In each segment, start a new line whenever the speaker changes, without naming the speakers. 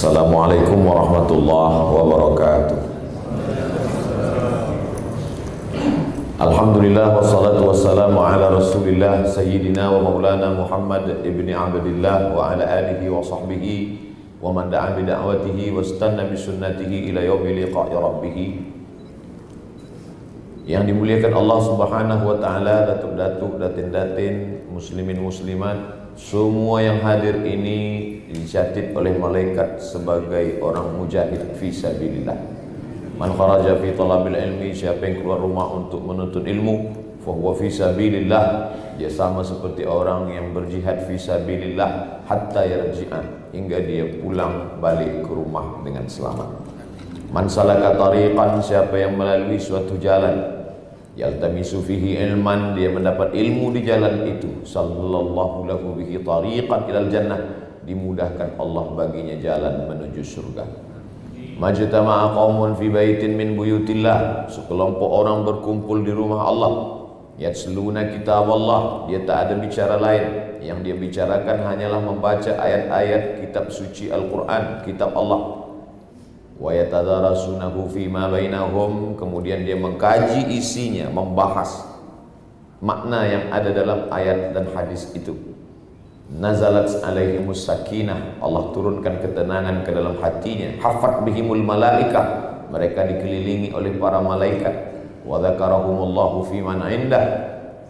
Assalamualaikum warahmatullahi wabarakatuh. Alhamdulillah wassalatu wassalamu ala Rasulillah Sayyidina wa Maulana Muhammad ibni Abdillah wa ala alihi wa sahbihi wa man da'a bi da'watihi wa istanna bi sunnatihi ila yaumi liqa'i rabbih. Yang dimuliakan Allah Subhanahu wa taala, datuk-datuk, datin-datin, muslimin muslimat, semua yang hadir ini dicatat oleh malaikat sebagai orang mujahid fi sabilillah. Man kharaja fi talabil ilmi, siapa yang keluar rumah untuk menuntut ilmu, fa huwa fi sabilillah, dia sama seperti orang yang berjihad fi sabilillah hatta yarji'a, hingga dia pulang balik ke rumah dengan selamat. Man salaka tariqan, siapa yang melalui suatu jalan, yaltamisu fihi ilman, dia mendapat ilmu di jalan itu, sallallahu lahu bihi tariqan ilal jannah, dimudahkan Allah baginya jalan menuju surga. Majtama'a qaumun fi baitin min buyutillah, sekelompok orang berkumpul di rumah Allah, yatsluna kitab Allah, dia tak ada bicara lain, yang dia bicarakan hanyalah membaca ayat-ayat kitab suci Al-Quran, kitab Allah. Wa yatadarasunahu fima bainahum, kemudian dia mengkaji isinya, membahas makna yang ada dalam ayat dan hadis itu. Nazalat alaihimus sakinah, Allah turunkan ketenangan ke dalam hatinya. Hafat bihimul malaikah, mereka dikelilingi oleh para malaikat. Wa dzakarahumullahu fi man indah,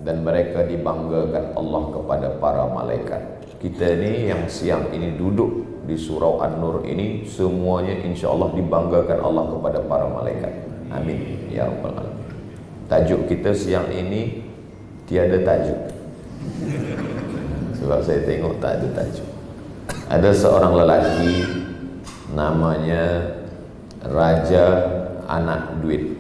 dan mereka dibanggakan Allah kepada para malaikat. Kita ini yang siang ini duduk di surau An-Nur ini, semuanya insyaallah dibanggakan Allah kepada para malaikat. Amin ya rabbal alamin. Tajuk kita siang ini tiada tajuk. Sebab saya tengok tak ada tajuk. Ada seorang lelaki namanya Raja Anak Duit.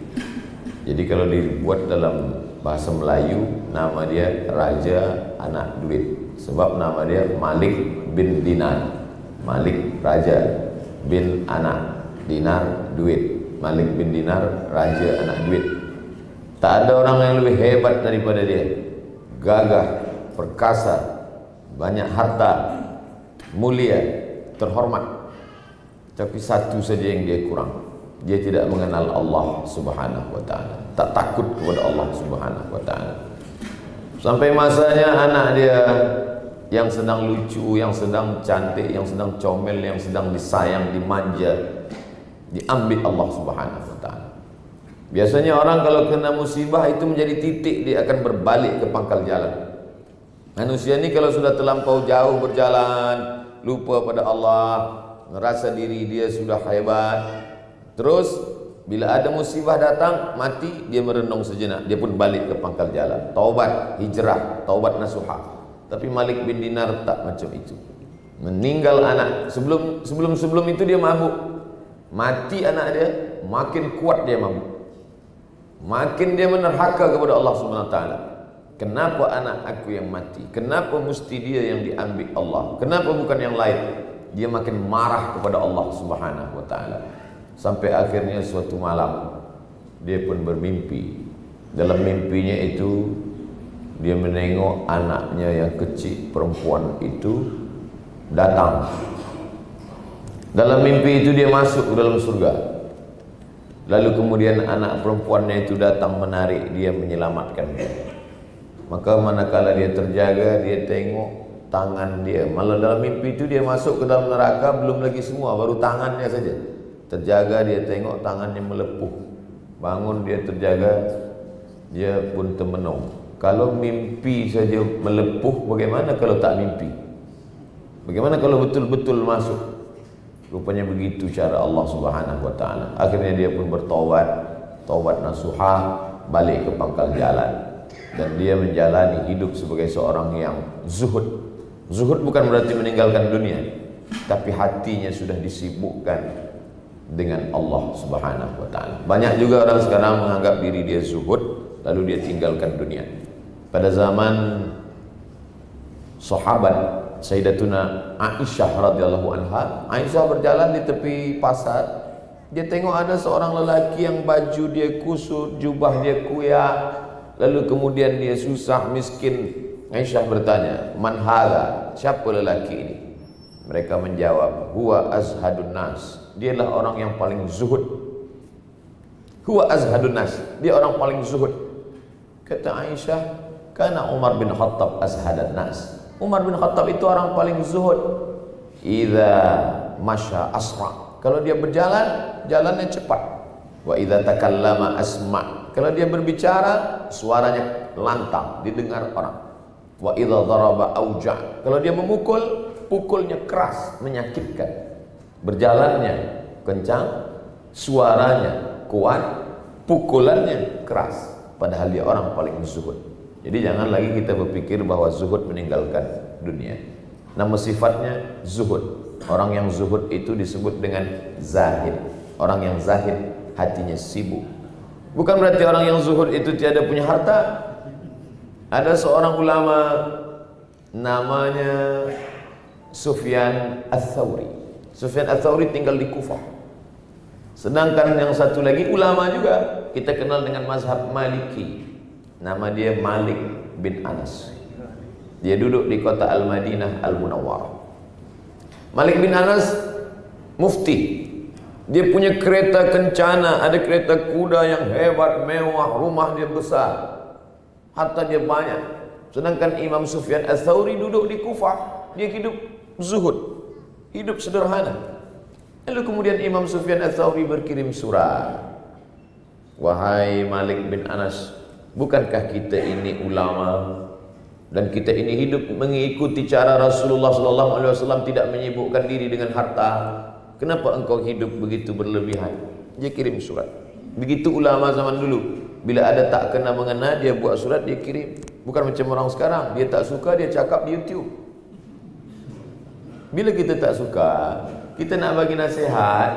Jadi kalau dibuat dalam bahasa Melayu, nama dia Raja Anak Duit. Sebab nama dia Malik bin Dinar. Malik Raja bin Anak Dinar Duit. Malik bin Dinar Raja Anak Duit. Tak ada orang yang lebih hebat daripada dia. Gagah, perkasa, banyak harta, mulia, terhormat. Tapi satu saja yang dia kurang, dia tidak mengenal Allah Subhanahu wa ta'ala, tak takut kepada Allah Subhanahu wa ta'ala. Sampai masanya anak dia yang sedang lucu, yang sedang cantik, yang sedang comel, yang sedang disayang, dimanja, diambil Allah Subhanahu wa ta'ala. Biasanya orang kalau kena musibah itu menjadi titik, dia akan berbalik ke pangkal jalan. Manusia ini kalau sudah terlampau jauh berjalan, lupa pada Allah, merasa diri dia sudah hebat, terus bila ada musibah datang, mati, dia merenung sejenak, dia pun balik ke pangkal jalan, taubat, hijrah, taubat nasuha. Tapi Malik bin Dinar tak macam itu. Meninggal anak, sebelum itu dia mabuk, mati anak dia, makin kuat dia mabuk, makin dia menerhaka kepada Allah Subhanahu wa ta'ala. Kenapa anak aku yang mati? Kenapa mesti dia yang diambil Allah? Kenapa bukan yang lain? Dia makin marah kepada Allah Subhanahu wa ta'ala. Sampai akhirnya suatu malam dia pun bermimpi. Dalam mimpinya itu dia menengok anaknya yang kecil perempuan itu datang. Dalam mimpi itu dia masuk ke dalam surga. Lalu kemudian anak perempuannya itu datang menarik dia, menyelamatkan dia. Maka manakala dia terjaga, dia tengok tangan dia. Malah dalam mimpi itu dia masuk ke dalam neraka, belum lagi semua, baru tangannya saja. Terjaga, dia tengok tangannya melepuh. Bangun dia terjaga, dia pun termenung. Kalau mimpi saja melepuh, bagaimana kalau tak mimpi? Bagaimana kalau betul-betul masuk? Rupanya begitu cara Allah Subhanahu wa ta'ala. Akhirnya dia pun bertaubat, taubat nasuha, balik ke pangkal jalan. Dan dia menjalani hidup sebagai seorang yang zuhud. Zuhud bukan berarti meninggalkan dunia, tapi hatinya sudah disibukkan dengan Allah Subhanahu wa ta'ala. Banyak juga orang sekarang menganggap diri dia zuhud, lalu dia tinggalkan dunia. Pada zaman sahabat Sayyidatuna Aisyah radhiyallahu anha, Aisyah berjalan di tepi pasar, dia tengok ada seorang lelaki yang baju dia kusut, jubah dia kuyak, lalu kemudian dia susah, miskin. Aisyah bertanya, man hadha, siapa lelaki ini? Mereka menjawab, huwa azhadun nas. Dialah orang yang paling zuhud. Huwa azhadun nas. Dia orang paling zuhud. Kata Aisyah, karena Umar bin Khattab azhadan nas. Umar bin Khattab itu orang paling zuhud. Idza masya asra. Kalau dia berjalan, jalannya cepat. Wa idza takallama asma. Kalau dia berbicara, suaranya lantang, didengar orang. Wa idza daraba auja. Kalau dia memukul, pukulnya keras, menyakitkan. Berjalannya kencang, suaranya kuat, pukulannya keras. Padahal dia orang paling zuhud. Jadi jangan lagi kita berpikir bahwa zuhud meninggalkan dunia. Nama sifatnya zuhud. Orang yang zuhud itu disebut dengan zahid. Orang yang zahid hatinya sibuk. Bukan berarti orang yang zuhud itu tiada punya harta. Ada seorang ulama namanya Sufyan Ats-Tsauri. Sufyan Ats-Tsauri tinggal di Kufah. Sedangkan yang satu lagi ulama juga, kita kenal dengan mazhab Maliki. Nama dia Malik bin Anas. Dia duduk di kota Al-Madinah Al-Munawwarah. Malik bin Anas mufti. Dia punya kereta kencana, ada kereta kuda yang hebat, mewah, rumah dia besar, harta dia banyak. Sedangkan Imam Sufyan Ats-Tsauri duduk di Kufah, dia hidup zuhud, hidup sederhana. Lalu kemudian Imam Sufyan Ats-Tsauri berkirim surat, wahai Malik bin Anas, bukankah kita ini ulama dan kita ini hidup mengikuti cara Rasulullah SAW, tidak menyibukkan diri dengan harta? Kenapa engkau hidup begitu berlebihan? Dia kirim surat. Begitu ulama zaman dulu, bila ada tak kena mengena, dia buat surat, dia kirim. Bukan macam orang sekarang, dia tak suka, dia cakap di YouTube. Bila kita tak suka, kita nak bagi nasihat,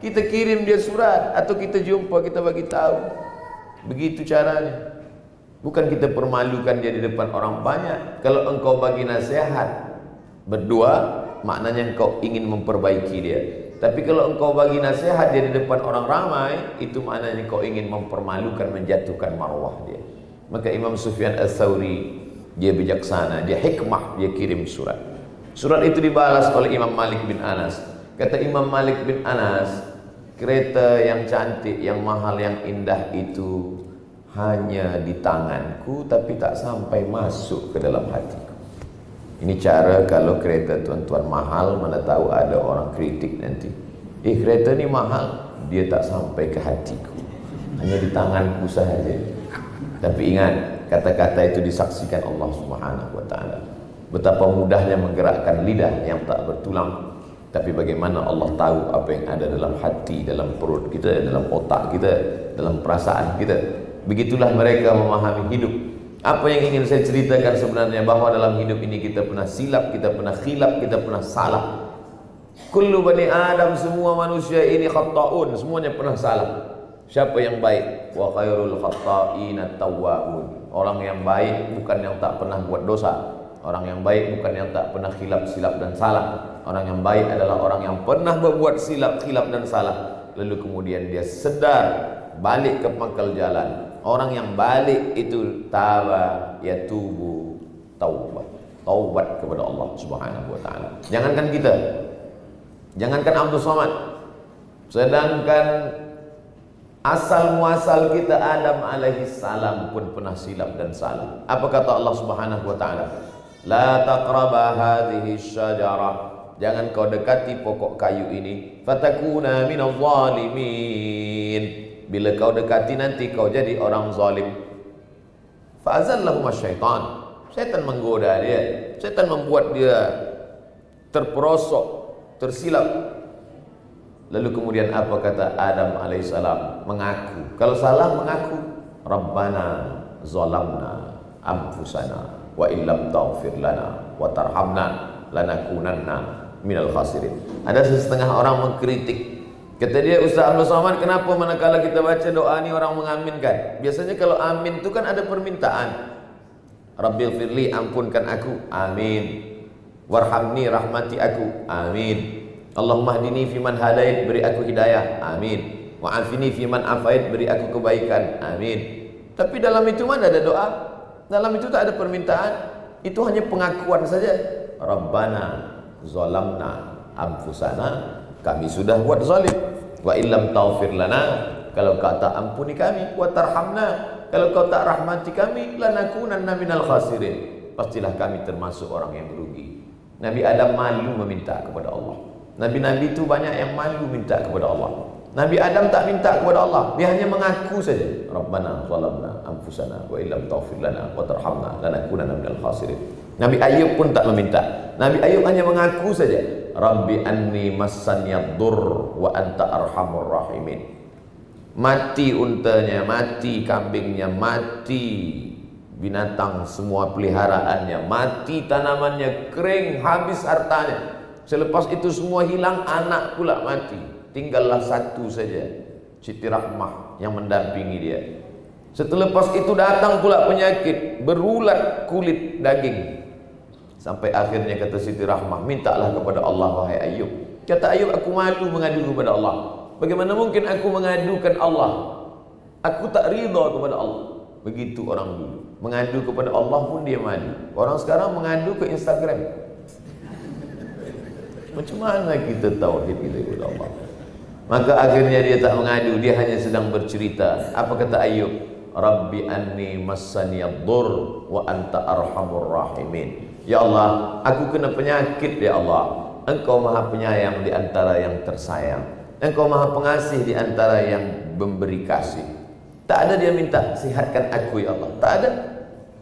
kita kirim dia surat, atau kita jumpa, kita bagi tahu. Begitu caranya. Bukan kita permalukan dia di depan orang banyak. Kalau engkau bagi nasihat berdua, maknanya engkau ingin memperbaiki dia. Tapi kalau engkau bagi nasihat dia di depan orang ramai, itu maknanya engkau ingin mempermalukan, menjatuhkan marwah dia. Maka Imam Sufyan Ats-Tsauri, dia bijaksana, dia hikmah, dia kirim surat. Surat itu dibalas oleh Imam Malik bin Anas. Kata Imam Malik bin Anas, kereta yang cantik, yang mahal, yang indah itu hanya di tanganku, tapi tak sampai masuk ke dalam hatiku. Ini cara kalau kereta tuan-tuan mahal, mana tahu ada orang kritik nanti. Kereta ni mahal, dia tak sampai ke hatiku, hanya di tanganku sahaja. Tapi ingat, kata-kata itu disaksikan Allah Subhanahu wa ta'ala. Betapa mudahnya menggerakkan lidah yang tak bertulang, tapi bagaimana Allah tahu apa yang ada dalam hati, dalam perut kita, dalam otak kita, dalam perasaan kita. Begitulah mereka memahami hidup. Apa yang ingin saya ceritakan sebenarnya, bahwa dalam hidup ini kita pernah silap, kita pernah khilaf, kita pernah salah. Kullu bani Adam, semua manusia ini khata'un, semuanya pernah salah. Siapa yang baik? Wa khairul khata'ina tawwabun. Orang yang baik bukan yang tak pernah buat dosa. Orang yang baik bukan yang tak pernah khilaf, silap dan salah. Orang yang baik adalah orang yang pernah berbuat silap, khilaf dan salah, lalu kemudian dia sedar, balik ke pangkal jalan. Orang yang balik itu taba yatubu taubat, taubat kepada Allah Subhanahu wa ta'ala. Jangankan kita, jangankan Abdul Somad, sedangkan asal muasal kita Adam alaihi salam pun pernah silap dan salah. Apa kata Allah Subhanahu wa ta'ala? La taqraba hadhihi syajarah, jangan kau dekati pokok kayu ini, fatakuna minadh zalimin, bila kau dekati nanti kau jadi orang zalim. Fa'azallahum syaitan, syaitan menggoda dia, syaitan membuat dia terperosok, tersilap. Lalu kemudian apa kata Adam alaihissalam? Mengaku, kalau salah mengaku, Rabbana zalamna anfusana wa illam taghfir lana wa tarhamna lanakunanna minal khasirin. Ada setengah orang mengkritik. Kata dia, Ustaz Abdul Somad, kenapa manakala kita baca doa ni orang mengaminkan? Biasanya kalau amin itu kan ada permintaan. Rabbil firli, ampunkan aku, amin. Warhamni, rahmati aku, amin. Allahumma hdini fiman hadait, beri aku hidayah, amin. Wa'afini fiman afait, beri aku kebaikan, amin. Tapi dalam itu mana ada doa? Dalam itu tak ada permintaan. Itu hanya pengakuan saja. Rabbana zalamna anfusana, kami sudah buat zalim. Wa illam taghfir lana, kalau kau tak ampuni kami, wa tarhamna, kalau kau tak rahmati kami, lanakunanna minal khasirin, pastilah kami termasuk orang yang merugi. Nabi Adam malu meminta kepada Allah. Nabi-nabi itu banyak yang malu minta kepada Allah. Nabi Adam tak minta kepada Allah, dia hanya mengaku saja. Rabbana zalamna anfusana wa illam taghfir lana wa tarhamna lanakunanna minal khasirin. Nabi Ayub pun tak meminta. Nabi Ayub hanya mengaku saja, Rabbi anni massanyad dur wa anta arhamur rahimin. Mati untanya, mati kambingnya, mati binatang semua peliharaannya, mati tanamannya, kering, habis hartanya. Selepas itu semua hilang, anak pula mati. Tinggallah satu saja, Siti Rahmah yang mendampingi dia. Selepas itu datang pula penyakit, berulat kulit daging. Sampai akhirnya kata Siti Rahmah, mintalah kepada Allah wahai Ayub. Kata Ayub, aku malu mengadu kepada Allah. Bagaimana mungkin aku mengadukan Allah? Aku tak ridha kepada Allah. Begitu orang dulu. Mengadu kepada Allah pun dia malu. Orang sekarang mengadu ke Instagram. Macam mana kita tauhid kita kepada Allah? Maka akhirnya dia tak mengadu, dia hanya sedang bercerita. Apa kata Ayub? Rabbi anni massaniyad dur wa anta arhamur rahimin. Ya Allah, aku kena penyakit ya Allah. Engkau maha penyayang di antara yang tersayang. Engkau maha pengasih di antara yang memberi kasih. Tak ada dia minta, sihatkan aku ya Allah. Tak ada.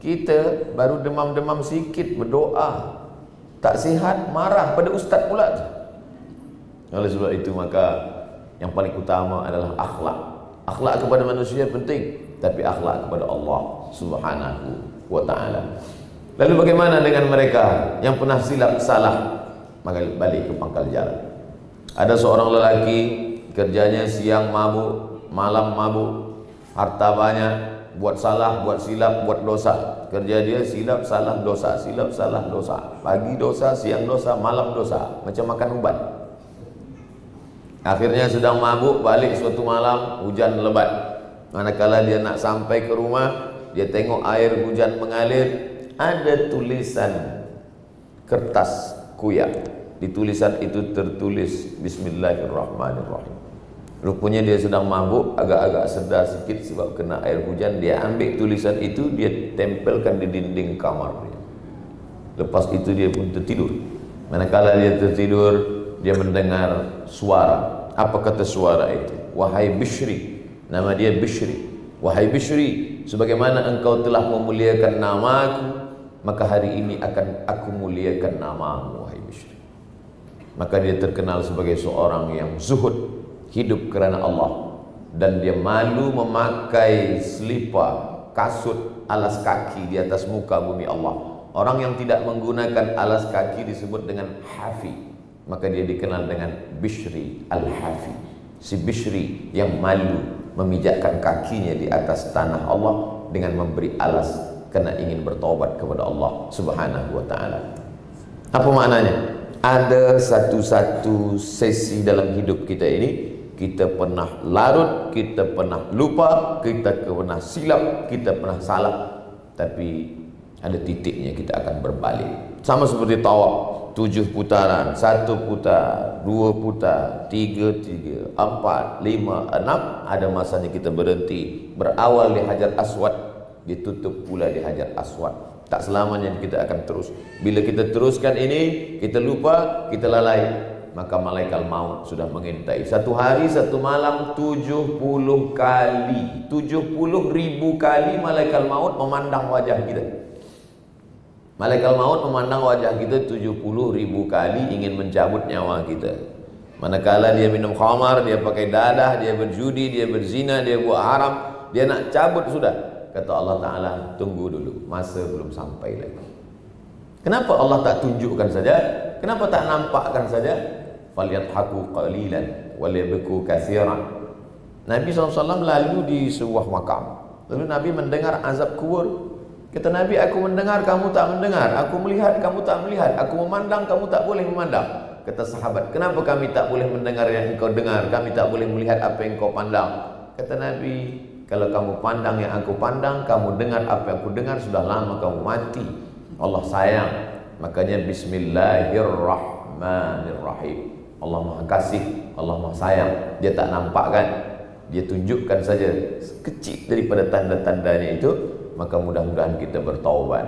Kita baru demam-demam sikit berdoa, tak sihat, marah pada ustaz pula. Oleh sebab itu maka yang paling utama adalah akhlak. Akhlak kepada manusia penting, tapi akhlak kepada Allah Subhanahu wa ta'ala. Lalu bagaimana dengan mereka yang pernah silap salah? Maka balik ke pangkal jalan. Ada seorang lelaki, kerjanya siang mabuk, malam mabuk, harta banyak, buat salah, buat silap, buat dosa. Kerja dia silap, salah, dosa, silap, salah, dosa. Pagi dosa, siang dosa, malam dosa, macam makan ubat. Akhirnya sedang mabuk, balik suatu malam, hujan lebat. Manakala dia nak sampai ke rumah, dia tengok air hujan mengalir, ada tulisan kertas kuyak. Di tulisan itu tertulis Bismillahirrahmanirrahim. Rupanya dia sedang mabuk, agak-agak sedar sikit sebab kena air hujan. Dia ambil tulisan itu, dia tempelkan di dinding kamar dia. Lepas itu dia pun tertidur. Manakala dia tertidur, dia mendengar suara. Apa kata suara itu? Wahai Bishri. Nama dia Bishri. Wahai Bishri, sebagaimana engkau telah memuliakan namaku, maka hari ini akan aku muliakan namamu, wahai Bishri. Maka dia terkenal sebagai seorang yang zuhud, hidup kerana Allah, dan dia malu memakai selipar, kasut, alas kaki di atas muka bumi Allah. Orang yang tidak menggunakan alas kaki disebut dengan hafi. Maka dia dikenal dengan Bishri al-Hafi. Si Bishri yang malu memijakkan kakinya di atas tanah Allah dengan memberi alas kerana ingin bertaubat kepada Allah Subhanahu wa ta'ala. Apa maknanya? Ada satu-satu sesi dalam hidup kita ini, kita pernah larut, kita pernah lupa, kita pernah silap, kita pernah salah, tapi ada titiknya kita akan berbalik. Sama seperti tawaf, 7 putaran, 1 putar, 2 putar, 3, 4, 5, 6. Ada masanya kita berhenti. Berawal di Hajar Aswad, ditutup pula di Hajar Aswad. Tak selamanya kita akan terus. Bila kita teruskan ini, kita lupa, kita lalai, maka malaikat maut sudah mengintai. Satu hari, satu malam, 70 kali, 70.000 kali malaikat maut memandang wajah kita. Malaikat maut memandang wajah kita 70.000 kali, ingin mencabut nyawa kita. Manakala dia minum khamar, dia pakai dadah, dia berjudi, dia berzina, dia buat haram, dia nak cabut sudah. Kata Allah Ta'ala, tunggu dulu, masa belum sampai lagi. Kenapa Allah tak tunjukkan saja? Kenapa tak nampakkan saja? Falyadhaku qalilan walyabku katsiran. Nabi SAW lalu di sebuah makam. Lalu Nabi mendengar azab kubur. Kata Nabi, aku mendengar, kamu tak mendengar. Aku melihat, kamu tak melihat. Aku memandang, kamu tak boleh memandang. Kata sahabat, kenapa kami tak boleh mendengar yang engkau dengar? Kami tak boleh melihat apa yang engkau pandang. Kata Nabi, kalau kamu pandang yang aku pandang, kamu dengar apa yang aku dengar, sudah lama kamu mati. Allah sayang. Makanya Bismillahirrahmanirrahim. Rahmanir Rahim. Allah Maha Kasih, Allah Maha Sayang. Dia tak nampakkan, dia tunjukkan saja kecil daripada tanda-tandanya itu. Maka mudah-mudahan kita bertaubat.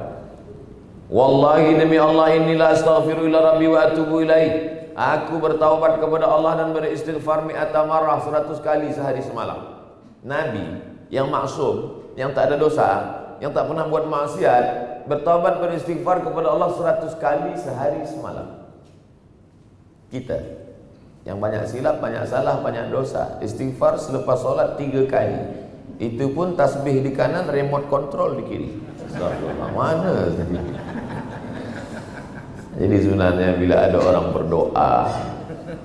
Wallahi demi Allah, inilah astaghfiru ila rabbi wa atubu ilaih. Aku bertaubat kepada Allah dan beristighfar mi'ata marrah, 100 kali sehari semalam. Nabi yang maksum, yang tak ada dosa, yang tak pernah buat maksiat, bertaubat beristighfar kepada Allah 100 kali sehari semalam. Kita yang banyak silap, banyak salah, banyak dosa, istighfar selepas solat 3 kali. Itu pun tasbih di kanan, remote control di kiri. Astagfirullah, mana tadi? Jadi sebenarnya bila ada orang berdoa,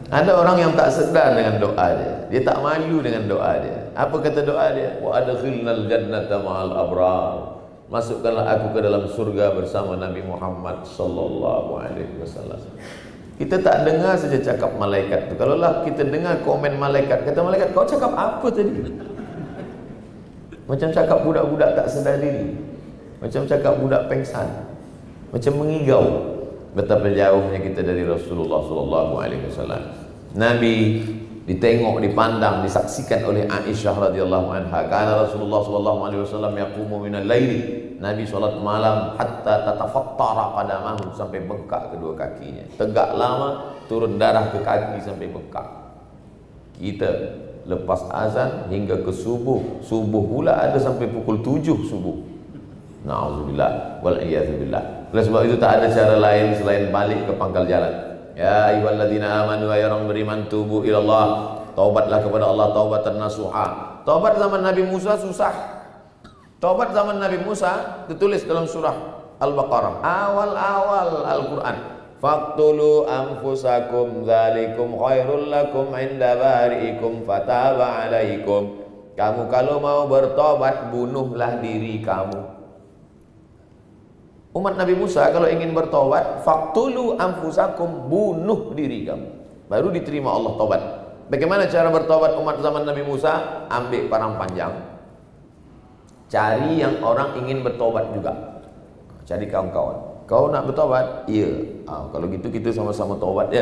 ada orang yang tak sedar dengan doa dia. Dia tak malu dengan doa dia. Apa kata doa dia? Wa adkhilnal jannata ma'al abrar. Masukkanlah aku ke dalam surga bersama Nabi Muhammad sallallahu alaihi wasallam. Kita tak dengar saja cakap malaikat tu. Kalaulah kita dengar komen malaikat, kata malaikat, kau cakap apa tadi? Macam cakap budak-budak tak sedar diri. Macam cakap budak pengsan. Macam mengigau. Betapa jauhnya kita dari Rasulullah sallallahu alaihi wasallam. Nabi ditengok, dipandang, disaksikan oleh Aisyah radhiyallahu anha. Kana Rasulullah sallallahu alaihi wasallam yaqumu minal laili. Nabi salat malam hatta tatafattara qadamahu, sampai bengkak kedua kakinya. Tegak lama, turun darah ke kaki sampai bengkak. Kita lepas azan hingga ke subuh. Subuh pula ada sampai pukul 7 subuh. Na'udzubillah wal iyadzubillah. Oleh sebab itu tak ada cara lain selain balik ke pangkal jalan. Ya ayyuhalladzina amanu, wahai orang beriman, tubu ilallah, taubatlah kepada Allah taubatan nasuha. Taubat zaman Nabi Musa susah. Taubat zaman Nabi Musa ditulis dalam surah Al-Baqarah, awal-awal Al-Quran. Faqtulu anfusakum dzalikum khairul lakum inda bari'ikum fataba alaikum. Kamu kalau mau bertobat, bunuhlah diri kamu. Umat Nabi Musa kalau ingin bertobat, faqtulu anfusakum, bunuh diri kamu, baru diterima Allah tobat. Bagaimana cara bertobat umat zaman Nabi Musa? Ambil parang panjang, cari yang orang ingin bertobat juga, cari kawan-kawan. Kau nak bertobat? Iya. Kalau gitu kita sama-sama tobat ya.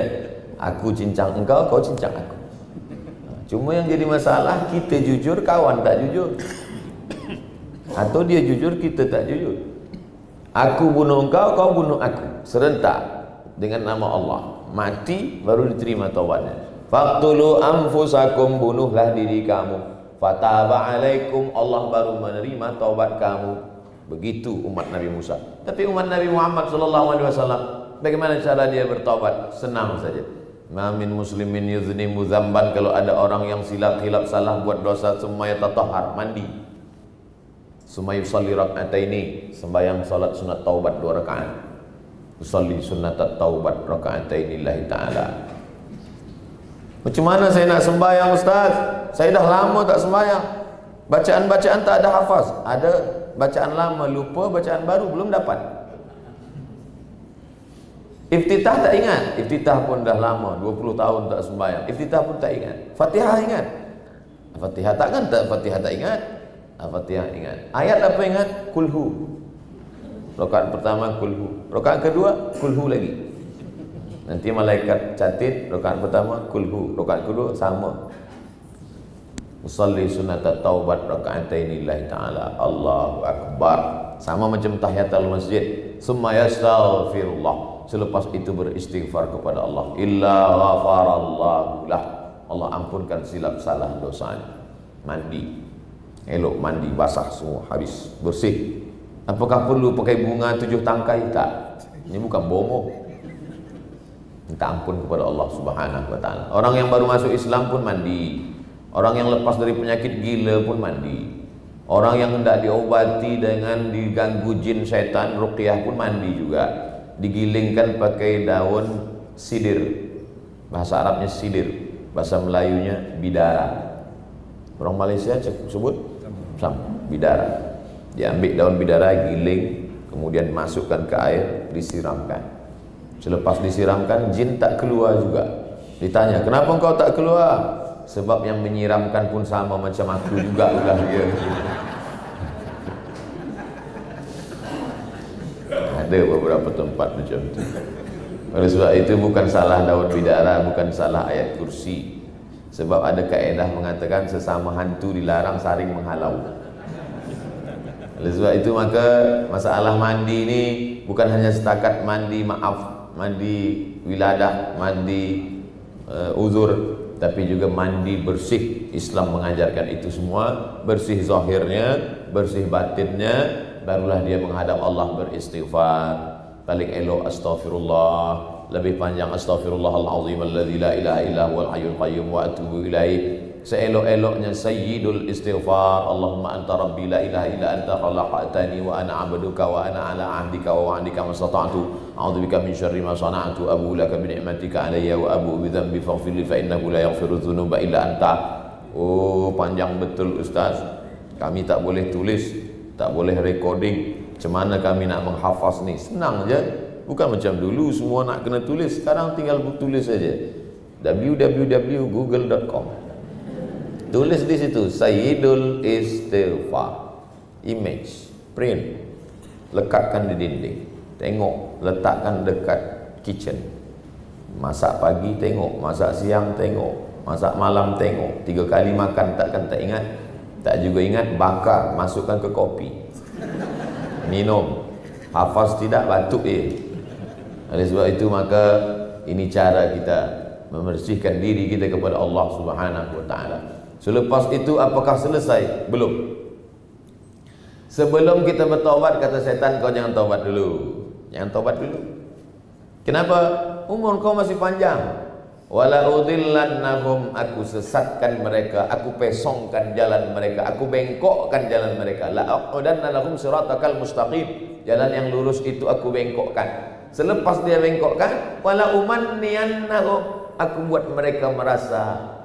Aku cincang engkau, kau cincang aku. Cuma yang jadi masalah, kita jujur, kawan tak jujur. Atau dia jujur, kita tak jujur. Aku bunuh engkau, kau bunuh aku, serentak dengan nama Allah. Mati baru diterima taubatnya. Faqtulu anfusakum, bunuhlah diri kamu. Fataba alaikum, Allah baru menerima taubat kamu. Begitu umat Nabi Musa. Tapi umat Nabi Muhammad sallallahu alaihi wasallam, bagaimana cara dia bertaubat? Senang saja. Ma min muslimin yuznimu dzamban, kalau ada orang yang silap salah, buat dosa, semua yatatahhar, mandi. Summa yusalli rak'ataini, sembahyang salat sunat taubat 2 rakaat. Usalli sunnatat taubat raka'ataini lillahi ta'ala. Macam mana saya nak sembahyang Ustaz? Saya dah lama tak sembahyang. Bacaan-bacaan tak ada hafaz. Ada bacaan lama lupa, bacaan baru belum dapat. Iftitah tak ingat. Iftitah pun dah lama, 20 tahun tak sembahyang. Iftitah pun tak ingat. Fatihah ingat. Fatihah takkan tak, Fatihah tak ingat. Fatihah ingat. Ayat apa ingat? Kulhu. Rakaat pertama kulhu. Rakaat kedua kulhu lagi. Nanti malaikat catat rakaat pertama kulhu, rakaat kedua sama. Usalli sunnatat taubat raka'ataini lillahi ta'ala. Allahu akbar. Sama macam tahiyatul masjid. Summa yastaghfirullah. Selepas itu beristighfar kepada Allah. Illa ghafarallahu lah. Allah ampunkan silap salah dosanya. Mandi. Elok mandi, basah semua, habis, bersih. Apakah perlu pakai bunga 7 tangkai? Tak. Ini bukan bomo. Minta ampun kepada Allah Subhanahu wa ta'ala. Orang yang baru masuk Islam pun mandi. Orang yang lepas dari penyakit gila pun mandi. Orang yang hendak diobati dengan diganggu jin syaitan, ruqyah pun mandi juga. Digilingkan pakai daun sidir. Bahasa Arabnya sidir, bahasa Melayunya bidara. Orang Malaysia sebut bidara. Diambil daun bidara, giling, kemudian masukkan ke air, disiramkan. Selepas disiramkan, jin tak keluar juga. Ditanya, kenapa engkau tak keluar? Sebab yang menyiramkan pun sama macam aku juga ulah dia. Ada beberapa tempat macam tu. Oleh sebab itu bukan salah daun bidara, bukan salah ayat kursi. Sebab ada kaedah mengatakan sesama hantu dilarang saling menghalau. Oleh sebab itu maka masalah mandi ini bukan hanya setakat mandi maaf, mandi wiladah, mandi uzur, tapi juga mandi bersih. Islam mengajarkan itu semua, bersih zahirnya, bersih batinnya, barulah dia menghadap Allah beristighfar. Paling elok astaghfirullah, lebih panjang astaghfirullahalazim alladzi la ilaha illa huwal hayyul qayyum wa atubu ilaih. Seelok-eloknya sayyidul istighfar, Allahumma anta rabbi la ilaha illa anta khalaqtani wa ana 'abduka wa ana 'ala 'ahdika wa wa'dika mastata'tu a'udzubika min syarri ma sana'tu abu laka bi ni'matika 'alayya wa abu bi dhanbi faghfir li fa innahu la yaghfiru dzunuba illa anta. Oh, panjang betul Ustaz. Kami tak boleh tulis, tak boleh recording. Macam mana kami nak menghafaz ni? Senang je. Bukan macam dulu semua nak kena tulis. Sekarang tinggal tulis saja. www.google.com. Tulis di situ Sayyidul Istighfar, image, print, lekatkan di dinding, tengok, letakkan dekat kitchen. Masak pagi tengok, masak siang tengok, masak malam tengok. 3 kali makan takkan tak ingat. Tak juga ingat, bakar, masukkan ke kopi, minum. Hafaz tidak, batuk Oleh sebab itu maka ini cara kita membersihkan diri kita kepada Allah Subhanahu wa taala. Selepas itu apakah selesai? Belum. Sebelum kita bertaubat, kata setan, kau jangan taubat dulu. Jangan taubat dulu. Kenapa? Umur kau masih panjang. Wala udillannahum, aku sesatkan mereka, aku pesongkan jalan mereka, aku bengkokkan jalan mereka. La aqudanna lahum siratakal mustaqim, jalan yang lurus itu aku bengkokkan. Selepas dia bengkokkan, wala umanniyannahum, aku buat mereka merasa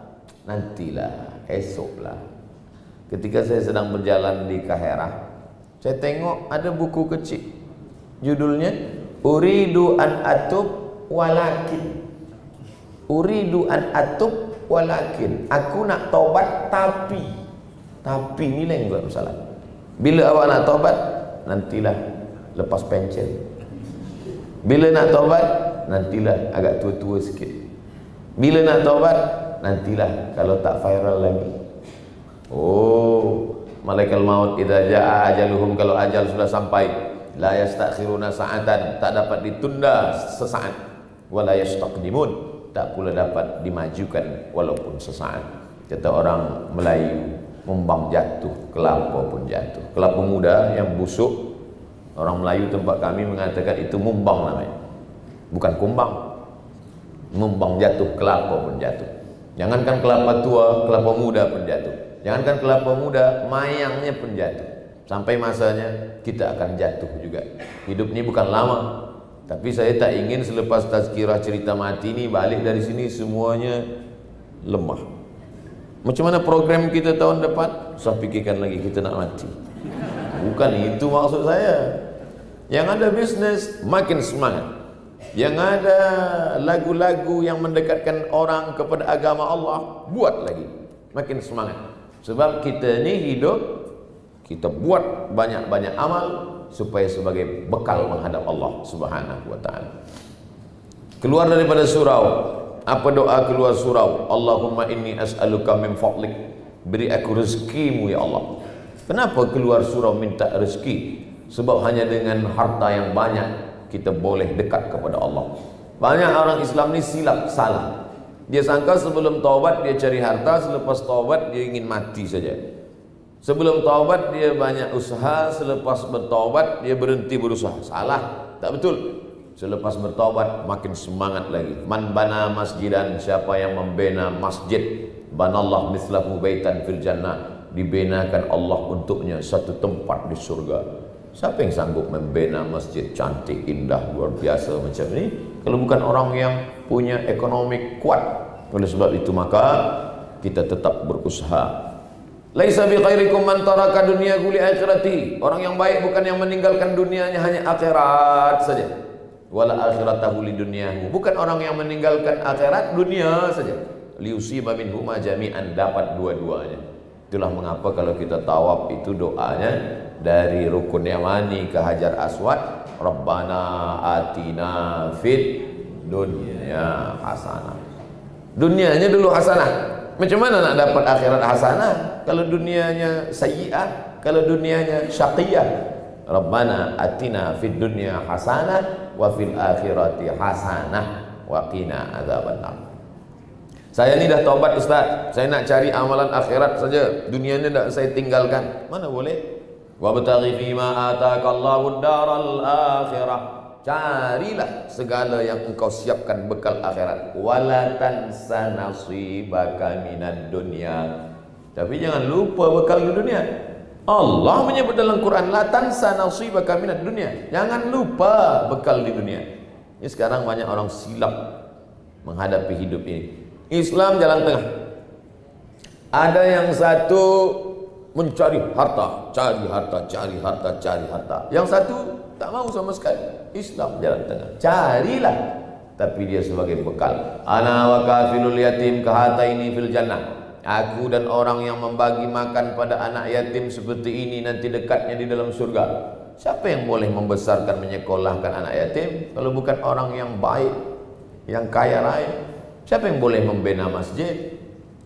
nantilah, esoklah. Ketika saya sedang berjalan di Kahirah, saya tengok ada buku kecil, judulnya Uridu an atub walakin. Uridu an atub walakin, aku nak taubat tapi ni lain buat masalah. Bila awak nak taubat, nantilah lepas pencen. Bila nak taubat, nantilah agak tua-tua sikit. Bila nak taubat, nantilah kalau tak viral lagi. Oh, malaikat maut idza jaa ajaluhum, kalau ajal sudah sampai, la yastakhiruna sa'atan, tak dapat ditunda sesaat, wala yastaqdimun, tak pula dapat dimajukan walaupun sesaat. Kata orang Melayu, mumbang jatuh, kelapa pun jatuh. Kelapa muda yang busuk, orang Melayu tempat kami mengatakan itu mumbang namanya, bukan kumbang. Mumbang jatuh, kelapa pun jatuh. Jangankan kelapa tua, kelapa muda pun jatuh. Jangankan kelapa muda, mayangnya pun jatuh. Sampai masanya kita akan jatuh juga. Hidup ini bukan lama, tapi saya tak ingin selepas tazkirah cerita mati ini balik dari sini semuanya lemah. Macam mana program kita tahun depan? Saya fikirkan lagi kita nak mati. Bukan itu maksud saya. Yang ada bisnis makin semangat. Yang ada lagu-lagu yang mendekatkan orang kepada agama Allah, buat lagi, makin semangat. Sebab kita ni hidup, kita buat banyak-banyak amal supaya sebagai bekal menghadap Allah Subhanahu wa taala. Keluar daripada surau, apa doa keluar surau? Allahumma inni as'aluka min fadlik, beri aku rezekimu ya Allah. Kenapa keluar surau minta rezeki? Sebab hanya dengan harta yang banyak kita boleh dekat kepada Allah. Banyak orang Islam ni silap, salah. Dia sangka sebelum taubat dia cari harta, selepas taubat dia ingin mati saja. Sebelum taubat dia banyak usaha, selepas bertaubat dia berhenti berusaha. Salah, tak betul. Selepas bertaubat makin semangat lagi. Man bana masjidan, siapa yang membina masjid, banallah mislahu baitan fil jannah, dibinakan Allah untuknya satu tempat di surga. Siapa yang sanggup membina masjid cantik, indah, luar biasa macam ni kalau bukan orang yang punya ekonomi kuat? Oleh sebab itu maka kita tetap berusaha. Laisa bi khairikum man taraka dunyahu li akhirati. Orang yang baik bukan yang meninggalkan dunianya hanya akhirat saja. Wala akhiratahu li dunyahu. Bukan orang yang meninggalkan akhirat, dunia saja. Liusiba minhuma jami'an, dapat dua-duanya. Itulah mengapa kalau kita tawaf itu doanya dari Rukun Yamani ke Hajar Aswad, Rabbana atina fid dunya hasanah. Dunianya dulu hasanah. Macam mana nak dapat akhirat hasanah kalau dunianya sayyi'ah, kalau dunianya syaqiyah? Rabbana atina fid dunya hasanah wa fil akhirati hasanah wa qina adzabannar. Saya ni dah taubat Ustaz, saya nak cari amalan akhirat saja, dunia ni dah saya tinggalkan. Mana boleh? Wabtaghi fima ataakallahu daral akhirah. Carilah segala yang engkau siapkan bekal akhirat. Wala tansa nasibaka minad dunya. Tapi jangan lupa bekal di dunia. Allah menyebut dalam Quran, la tansa nasibaka minad dunya. Jangan lupa bekal di dunia. Ini sekarang banyak orang silap menghadapi hidup ini. Islam jalan tengah. Ada yang satu mencari harta, cari harta, cari harta, cari harta. Yang satu tak mau sama sekali. Islam jalan tengah. Carilah, tapi dia sebagai bekal. Ana wa kafilul yatim kahataini fil jannah. Aku dan orang yang membagi makan pada anak yatim seperti ini nanti dekatnya di dalam surga. Siapa yang boleh membesarkan, menyekolahkan anak yatim kalau bukan orang yang baik, yang kaya raya? Siapa yang boleh membina masjid?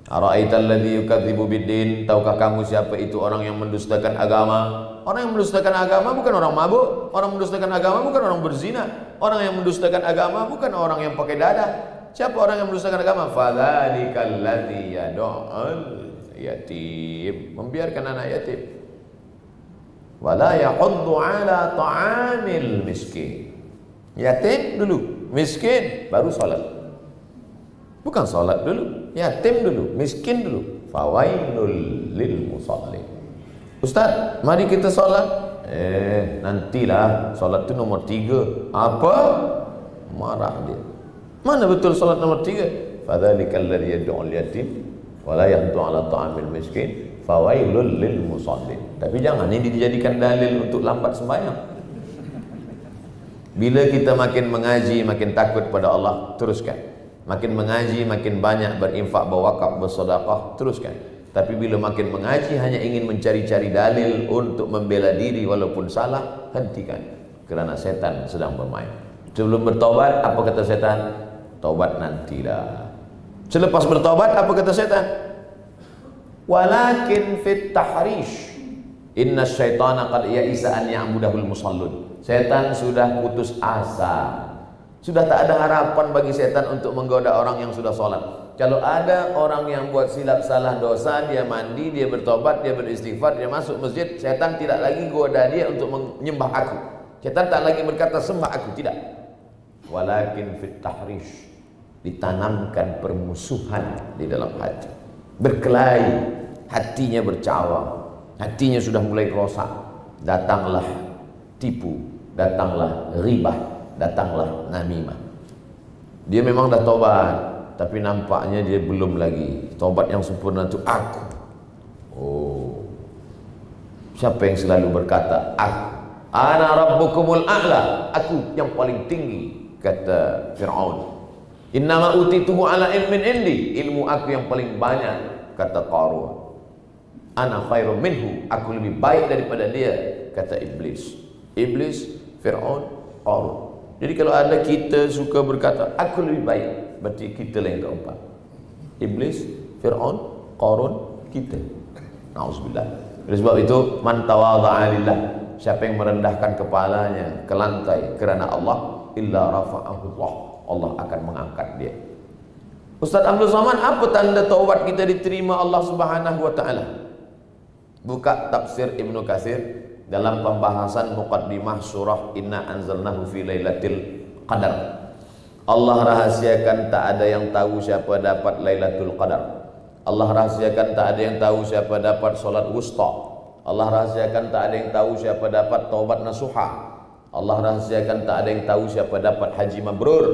Ara'aital ladzi yukadzibu biddin, tahukah kamu siapa itu orang yang mendustakan agama? Orang yang mendustakan agama bukan orang mabuk, orang mendustakan agama bukan orang berzina, orang yang mendustakan agama bukan orang yang pakai dada. Siapa orang yang mendustakan agama? Fadzalikal ladzi yad'ul yatim, membiarkan anak yatim. Wala yahuddu ala ta'amil miskin. Yatim dulu, miskin baru salat. Bukan salat dulu, yatim dulu, miskin dulu. Fawailul lil musallin. Ustaz, mari kita salat. Nantilah, salat itu nomor 3. Apa? Marah dia. Mana betul salat nomor 3? Fadzalikal ladzi yad'ul yatim wa la yahuddu 'ala ta'amil miskin. Fawailul lil musallin. Tapi jangan ini dijadikan dalil untuk lambat sembahyang. Bila kita makin mengaji, makin takut pada Allah, teruskan. Makin mengaji, makin banyak berinfak, berwakaf, bersedekah, teruskan. Tapi bila makin mengaji hanya ingin mencari-cari dalil untuk membela diri walaupun salah, hentikan. Kerana setan sedang bermain. Sebelum bertobat, apa kata setan? Tobat nantilah. Selepas bertobat, apa kata setan? Walakin fit tahrish inna syaitana qad ya'isa an ya'budahul musallun. Setan sudah putus asa. Sudah tak ada harapan bagi setan untuk menggoda orang yang sudah sholat. Kalau ada orang yang buat silap salah dosa, dia mandi, dia bertobat, dia beristighfar, dia masuk masjid, setan tidak lagi goda dia untuk menyembah aku. Setan tak lagi berkata sembah aku, tidak. Walakin fit tahrish, ditanamkan permusuhan di dalam hati. Berkelahi, hatinya bercawang, hatinya sudah mulai rosak. Datanglah tipu, datanglah ribah, datanglah namimah. Dia memang dah tobat, tapi nampaknya dia belum lagi. Tobat yang sempurna itu aku. Oh, siapa yang selalu berkata aku? Ana rabbukumul a'la, aku yang paling tinggi, kata Fir'aun. Innama utituhu ala ilmin indi, ilmu aku yang paling banyak, kata Qarun. Ana khairum minhu, aku lebih baik daripada dia, kata Iblis. Iblis, Fir'aun, Qarun. Jadi kalau ada kita suka berkata aku lebih baik, berarti kita lah yang keempat. Iblis, Fir'aun, Qarun, kita. Na'udzubillah. Oleh sebab itu, man tawadha'a lillah, siapa yang merendahkan kepalanya ke lantai kerana Allah, illa rafa'ahu Allah, Allah akan mengangkat dia. Ustaz Abdul Somad, apa tanda taubat kita diterima Allah Subhanahu wa taala? Buka tafsir Ibnu Katsir dalam pembahasan muqaddimah surah Inna anzalnahu fi lailatul qadar. Allah rahasiakan tak ada yang tahu siapa dapat Lailatul Qadar. Allah rahasiakan tak ada yang tahu siapa dapat solat wusta. Allah rahasiakan tak ada yang tahu siapa dapat taubat nasuha. Allah rahasiakan tak ada yang tahu siapa dapat haji mabrur.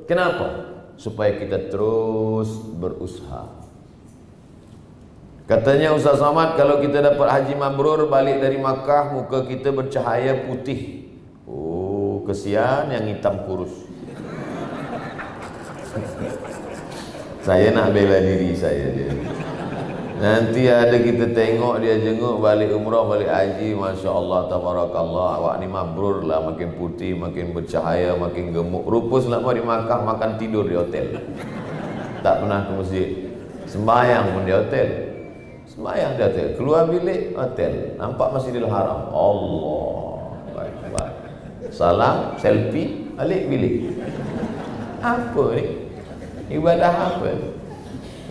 Kenapa? Supaya kita terus berusaha. Katanya Ustaz Somad, kalau kita dapat haji mabrur balik dari Makkah, muka kita bercahaya putih. Oh, kesian yang hitam kurus. Saya nak bela diri saya dia. Nanti ada kita tengok dia jenguk balik umrah, balik haji, Masya Allah, tabarakallah, awak ni mabrur lah, makin putih, makin bercahaya, makin gemuk. Rupa selama di Makkah makan tidur di hotel, tak pernah ke masjid. Sembahyang pun di hotel, sembahyang di hotel, keluar bilik hotel, nampak Masjidil Haram, Allah Akbar. Salam, selfie, balik bilik. Apa ni? Ibadah apa ni?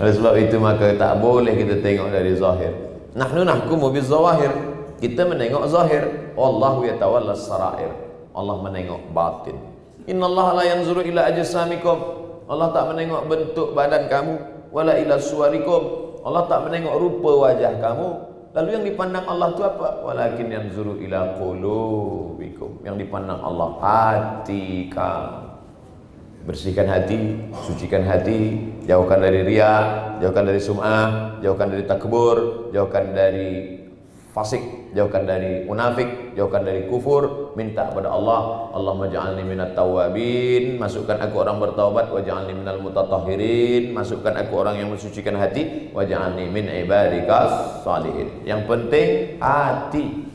Oleh sebab itu maka tak boleh kita tengok dari zahir. Nahnu nahkumu bizawahir. Kita menengok zahir. Wallahu yatawalla sarair. Allah menengok batin. Innallaha la yanzuru ila ajsamikum. Allah tak menengok bentuk badan kamu, wala ila suwarikum. Allah tak menengok rupa wajah kamu. Lalu yang dipandang Allah itu apa? Walakin yanzuru ila qulubikum. Yang dipandang Allah hati kamu. Bersihkan hati, sucikan hati, jauhkan dari riya, jauhkan dari sum'ah, jauhkan dari takbur, jauhkan dari fasik, jauhkan dari munafik, jauhkan dari kufur. Minta kepada Allah, Allahumma ja'alni minat tawabin, masukkan aku orang bertaubat, wa ja'alni minal mutatahhirin, masukkan aku orang yang mensucikan hati, wa ja'alni min ibadikas salihin. Yang penting hati.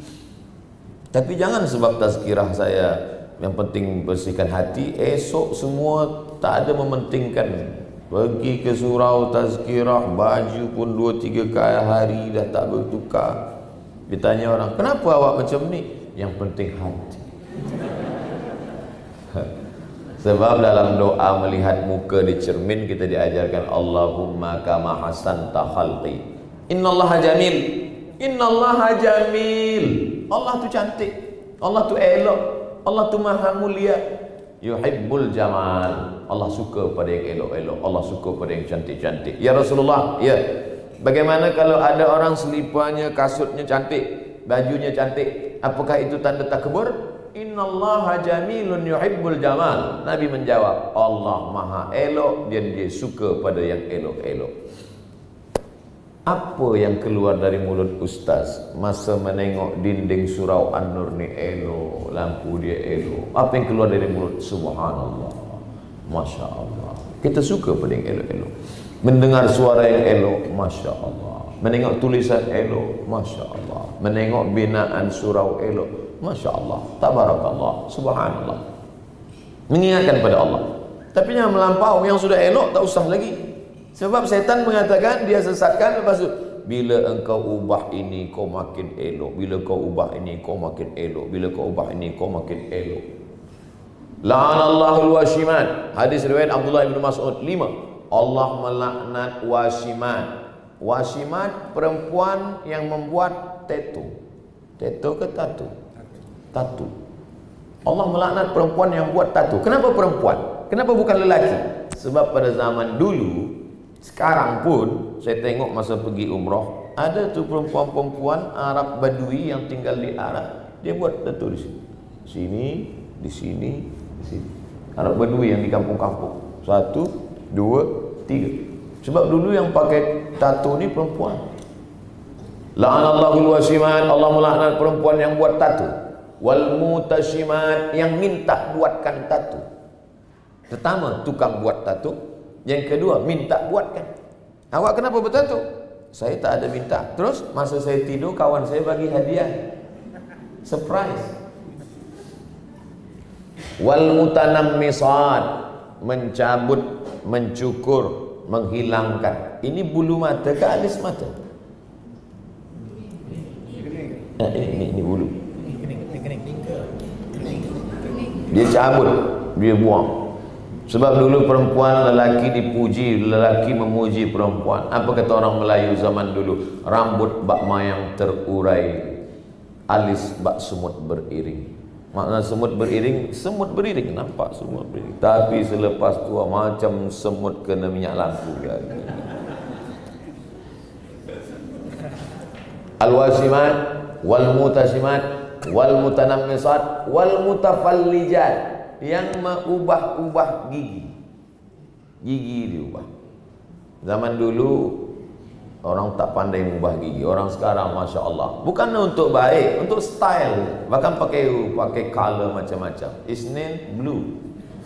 Tapi jangan sebab tazkirah saya yang penting bersihkan hati, esok semua tak ada mementingkan. Pergi ke surau tazkirah, baju pun 2-3 kali hari dah tak bertukar. Ditanya orang, kenapa awak macam ni? Yang penting hati. Sebab dalam doa melihat muka di cermin kita diajarkan Allahumma kama hasanta khalqi. Innallaha jamil. Innallaha jamil. Allah tu cantik. Allah tu elok. Allah tu maha mulia. Yuhibbul jamal. Allah suka pada yang elok-elok. Allah suka pada yang cantik-cantik. Ya Rasulullah, ya. Bagaimana kalau ada orang selipanya, kasutnya cantik, bajunya cantik, apakah itu tanda takbur? Innallaha jamilun yuhibbul jamal. Nabi menjawab, Allah maha elok dan dia suka pada yang elok-elok. Apa yang keluar dari mulut ustaz masa menengok dinding surau An-Nur ni elok, lampu dia elok? Apa yang keluar dari mulut? Subhanallah, Masya Allah. Kita suka pada yang elok-elok. Mendengar suara yang elok, Masya Allah. Menengok tulisan elok, Masya Allah. Menengok binaan surau elok, Masya Allah. Tabarakallah, Subhanallah. Mengingatkan pada Allah. Tapi yang melampau, yang sudah elok tak usah lagi. Sebab setan mengatakan, dia sesatkan, lepas itu bila engkau ubah ini kau makin elok, bila kau ubah ini kau makin elok, bila kau ubah ini kau makin elok. La'anallahul washimat. Hadis riwayat Abdullah bin Mas'ud 5. Allah melaknat washimat. Washimat perempuan yang membuat tattoo. Tattoo ke tatu? Tatu. Allah melaknat perempuan yang buat tatu. Kenapa perempuan? Kenapa bukan lelaki? Sebab pada zaman dulu, sekarang pun saya tengok masa pergi umrah, ada tu perempuan-perempuan Arab Badui yang tinggal di Arab, dia buat tattoo di sini, sini, di sini, di sini. Arab Badui yang di kampung-kampung. 1, 2, 3. Sebab dulu yang pakai tattoo ni perempuan. La'anallahul washimat. Allah melaknat perempuan yang buat tattoo. Wal mutashimat, yang minta buatkan tattoo. Pertama, tukang buat tattoo. Yang kedua, minta buatkan. Awak kenapa bertattoo? Saya tak ada minta. Terus masa saya tidur, kawan saya bagi hadiah, surprise. Wal mutanammisat, mencabut, mencukur, menghilangkan. Ini bulu mata ke alis mata? Ini bulu. Dia cabut, dia buang. Sebab dulu perempuan, lelaki dipuji, lelaki memuji perempuan. Apa kata orang Melayu zaman dulu? Rambut bak mayang terurai, alis bak semut beriring. Makna semut beriring, nampak semut beriring. Tapi selepas tua macam semut kena minyak lampu. Al-wasimat, wal mutasimat, wal mutanammisat, wal mutafallijat, yang mengubah-ubah gigi. Gigi diubah. Zaman dulu orang tak pandai mengubah gigi. Orang sekarang Masya Allah, bukan untuk baik, untuk style. Bahkan pakai color macam-macam. Isnin blue,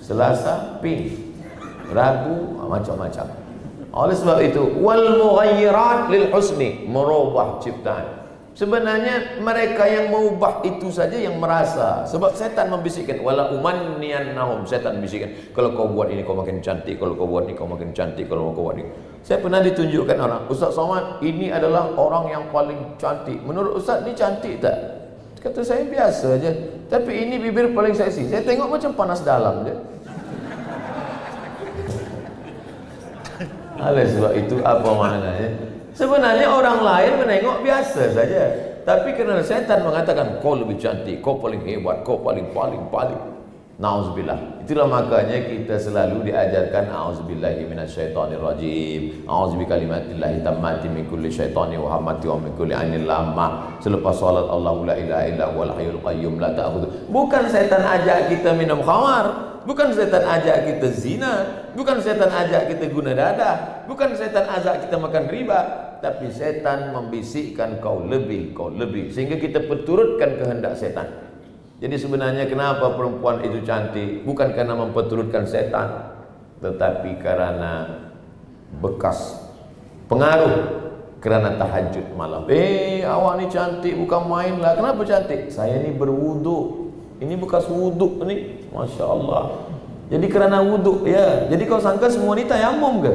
Selasa pink, Rabu macam-macam. Oleh sebab itu, wal mughayyirat lil husni, merubah ciptaan. Sebenarnya mereka yang mengubah itu saja yang merasa. Sebab setan membisikkan, wala umanniyannahum, setan membisikkan, kalau kau buat ini kau makin cantik, kalau kau buat ini kau makin cantik, kalau kau buat ini. Saya pernah ditunjukkan orang, Ustaz Somad, ini adalah orang yang paling cantik. Menurut Ustaz ni cantik tak? Kata saya biasa aja. Tapi ini bibir paling seksi. Saya tengok macam panas dalam je. Oleh sebab itu apa maknanya? Sebenarnya orang lain menengok biasa saja. Tapi kerana setan mengatakan kau lebih cantik, kau paling hebat, kau paling. Nauzubillah. Itulah makanya kita selalu diajarkan auzubillahi minasyaitonirrajim. Auzubikalimatillahi tammati min kulli syaitani wa hamati wa min kulli ainil lamma. Selepas salat Allahu la ilaha illa huwal hayyul qayyum la ta'khudhu. Bukan setan ajak kita minum khamar. Bukan setan ajak kita zina, bukan setan ajak kita guna dadah, bukan setan ajak kita makan riba, tapi setan membisikkan kau lebih, sehingga kita perturutkan kehendak setan. Jadi sebenarnya kenapa perempuan itu cantik? Bukan karena memperturutkan setan, tetapi karena bekas pengaruh, kerana tahajud malam. Awak ni cantik bukan main lah. Kenapa cantik? Saya ni berwuduk. Ini bekas wuduk ni, Masya Allah. Jadi kerana wuduk ya. Jadi kau sangka semua ni tayamum ke?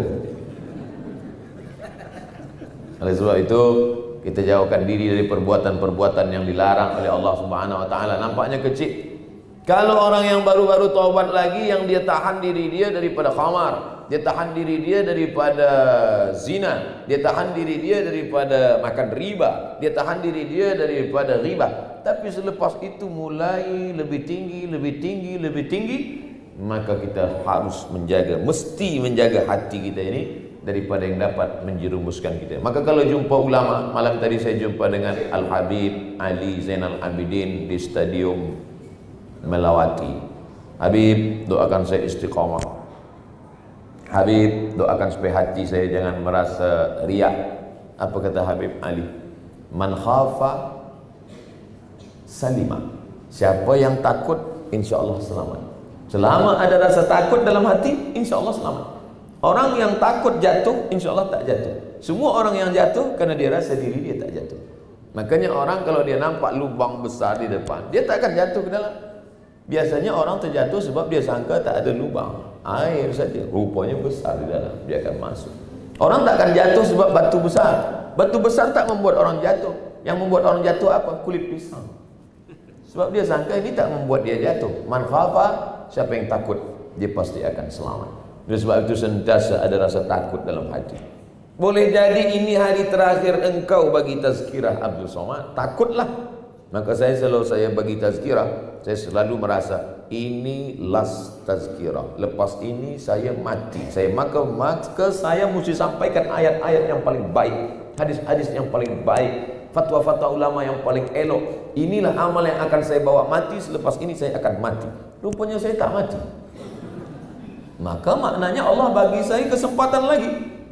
Oleh sebab itu kita jauhkan diri dari perbuatan-perbuatan yang dilarang oleh Allah Subhanahu Wa Taala. Nampaknya kecil. Kalau orang yang baru-baru taubat lagi, yang dia tahan diri dia daripada khamar, dia tahan diri dia daripada zina, dia tahan diri dia daripada makan riba, dia tahan diri dia daripada riba. Tapi selepas itu mulai lebih tinggi, maka kita harus menjaga, mesti menjaga hati kita ini daripada yang dapat menjerumuskan kita. Maka kalau jumpa ulama, malam tadi saya jumpa dengan Al-Habib Ali Zainal Abidin di Stadium Melawati. Habib, doakan saya istiqamah. Habib, doakan supaya hati saya jangan merasa riak. Apa kata Habib Ali? Man khafa salima. Siapa yang takut, insya Allah selamat. Selama ada rasa takut dalam hati, insya Allah selamat. Orang yang takut jatuh, insya Allah tak jatuh. Semua orang yang jatuh kerana dia rasa diri dia tak jatuh. Makanya orang kalau dia nampak lubang besar di depan, dia tak akan jatuh ke dalam. Biasanya orang terjatuh sebab dia sangka tak ada lubang, air saja, rupanya besar di dalam, dia akan masuk. Orang tak akan jatuh sebab batu besar. Batu besar tak membuat orang jatuh. Yang membuat orang jatuh apa? Kulit pisang. Sebab dia sangka ini tak membuat dia jatuh. Man khafa, siapa yang takut, dia pasti akan selamat. Oleh sebab itu sentiasa ada rasa takut dalam hati. Boleh jadi ini hari terakhir engkau bagi tazkirah Abdul Somad, takutlah. Maka selalu saya bagi tazkirah, saya selalu merasa ini last tazkirah. Lepas ini saya mati. Maka saya mesti sampaikan ayat-ayat yang paling baik, hadis-hadis yang paling baik, fatwa-fatwa ulama yang paling elok. Inilah amal yang akan saya bawa mati. Selepas ini saya akan mati. Rupanya saya tak mati. Maka maknanya Allah bagi saya kesempatan lagi.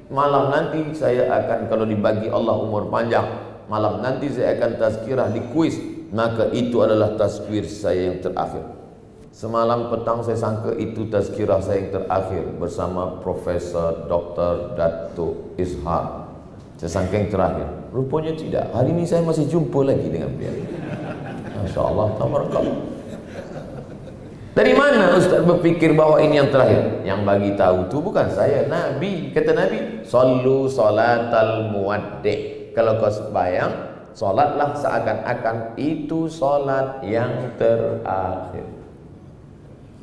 Malam nanti saya akan, kalau dibagi Allah umur panjang, malam nanti saya akan tazkirah di kuis. Maka itu adalah tazkir saya yang terakhir. Semalam petang saya sangka itu tazkirah saya yang terakhir bersama Profesor Dr. Datuk Izhar. Saya sangka yang terakhir. Rupanya tidak. Hari ini saya masih jumpa lagi dengan beliau. Masya Allah, tabarakallah. Dari mana Ustaz berfikir bahawa ini yang terakhir? Yang bagi tahu tu bukan saya, Nabi. Kata Nabi, sallu salatal muwaddi'. Kalau kau sembahyang, solatlah seakan-akan itu solat yang terakhir.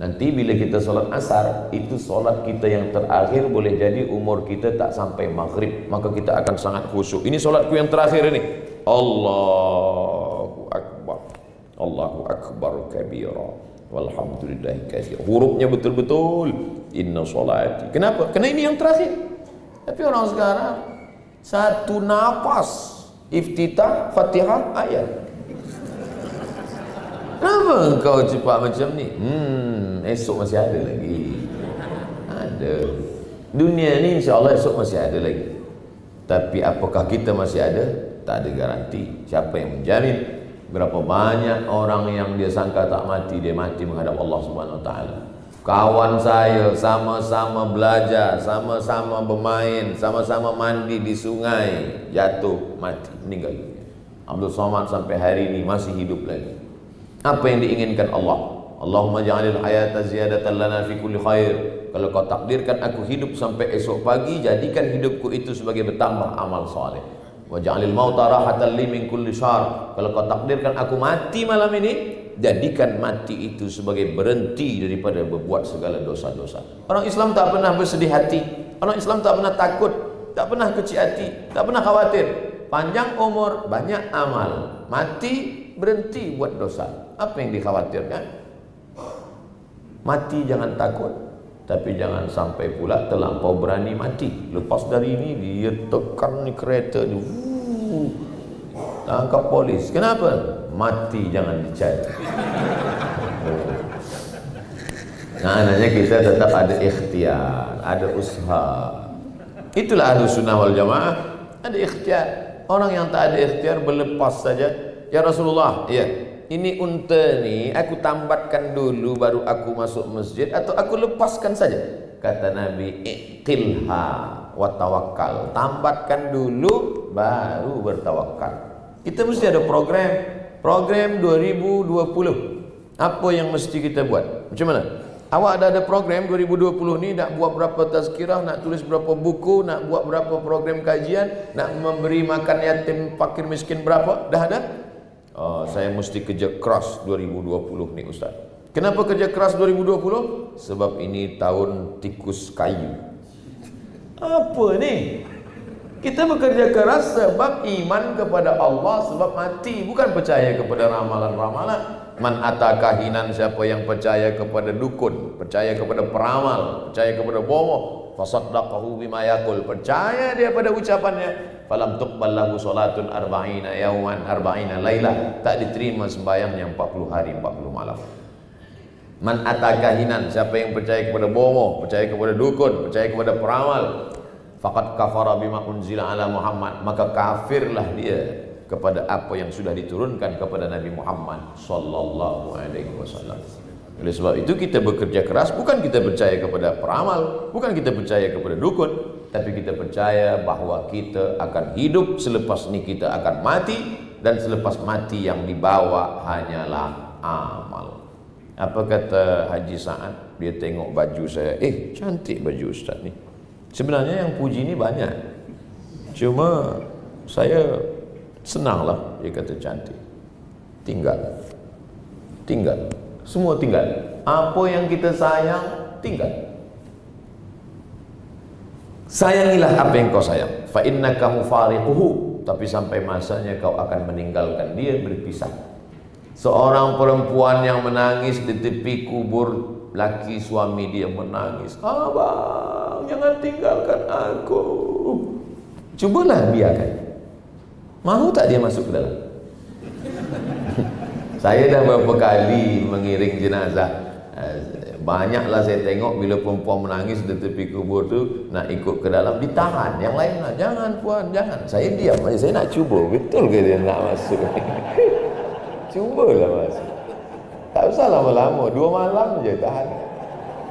Nanti bila kita solat asar, itu solat kita yang terakhir. Boleh jadi umur kita tak sampai maghrib, maka kita akan sangat khusyuk. Ini solatku yang terakhir ini. Allahu Akbar, Allahu Akbar kabira, walhamdulillah katsir. Hurufnya betul-betul. Inna solati. Kenapa? Kerana ini yang terakhir. Tapi orang sekarang satu nafas iftitah Fatihah ayat. Kenapa engkau cepat macam ni? Esok masih ada lagi. Ada. Dunia ni insya-Allah esok masih ada lagi. Tapi apakah kita masih ada? Tak ada garanti. Siapa yang menjamin? Berapa banyak orang yang dia sangka tak mati, dia mati menghadap Allah Subhanahu Wa Taala. Kawan saya sama-sama belajar, sama-sama bermain, sama-sama mandi di sungai, jatuh, mati, meninggal dunia. Abdul Somad sampai hari ini masih hidup lagi. Apa yang diinginkan Allah? Allahumma ja'alil hayata ziyadatan lana fi kulli khair. Kalau kau takdirkan aku hidup sampai esok pagi, jadikan hidupku itu sebagai bertambah amal soleh. Wa ja'alil mauta rahatan li min kulli syarr. Kalau kau takdirkan aku mati malam ini, jadikan mati itu sebagai berhenti daripada berbuat segala dosa-dosa. Orang Islam tak pernah bersedih hati. Orang Islam tak pernah takut, tak pernah kecil hati, tak pernah khawatir. Panjang umur, banyak amal. Mati, berhenti buat dosa. Apa yang dikhawatirkan? Mati jangan takut, tapi jangan sampai pula terlampau berani mati. Lepas dari ini dia tekan ni kereta ni, tangkap polis. Kenapa? Mati jangan dicari. Maknanya kita tetap ada ikhtiar, ada usaha. Itulah Ahlus Sunnah wal Jamaah, ada ikhtiar. Orang yang tak ada ikhtiar berlepas saja. Ya Rasulullah, ya, ini unta ni aku tambatkan dulu baru aku masuk masjid atau aku lepaskan saja? Kata Nabi, iqilha wa tawakkal. Tambatkan dulu baru bertawakal. Kita mesti ada program 2020. Apa yang mesti kita buat? Macam mana? Awak ada program 2020 ni, nak buat berapa tazkirah, nak tulis berapa buku, nak buat berapa program kajian, nak memberi makan yatim fakir miskin berapa? Dah ada? Oh, saya mesti kerja keras 2020 ni Ustaz. Kenapa kerja keras 2020? Sebab ini tahun tikus kayu. Apa ni? Kita bekerja keras sebab iman kepada Allah, sebab mati, bukan percaya kepada ramalan-ramalan. Man atakahinan, siapa yang percaya kepada dukun, percaya kepada peramal, percaya kepada bomoh, fasaddaqahu bima yaqul, percaya dia pada ucapannya, falam tuqbal lahu salatun arba'ina yauman arba'ina lailah, tak diterima sembahyang yang 40 hari 40 malam. Man atakahinan, siapa yang percaya kepada bomoh, percaya kepada dukun, percaya kepada peramal, faqad kafara bima unzila ala Muhammad, maka kafirlah dia kepada apa yang sudah diturunkan kepada Nabi Muhammad sallallahu alaihi wasallam. Oleh sebab itu kita bekerja keras, bukan kita percaya kepada peramal, bukan kita percaya kepada dukun, tapi kita percaya bahawa kita akan hidup, selepas ini kita akan mati, dan selepas mati yang dibawa hanyalah amal. Apa kata Haji Sa'ad? Dia tengok baju saya, cantik baju Ustaz ni. Sebenarnya yang puji ni banyak, cuma saya senanglah, dia kata cantik. Tinggal, semua tinggal. Apa yang kita sayang, tinggal. Sayangilah apa yang kau sayang. Fa innaka mufariquhu, tapi sampai masanya kau akan meninggalkan dia, berpisah. Seorang perempuan yang menangis di tepi kubur laki suami dia menangis, abang jangan tinggalkan aku. Cubalah biarkan. Mahu tak dia masuk ke dalam? Saya dah beberapa kali mengiring jenazah. Banyaklah saya tengok bila perempuan menangis di tepi kubur tu, nak ikut ke dalam, ditahan. Yang lain lah, jangan puan, jangan. Saya diam aja, saya nak cuba. Betul ke dia nak masuk? Cubalah masuk. Tak usah lama-lama, 2 malam je tahan.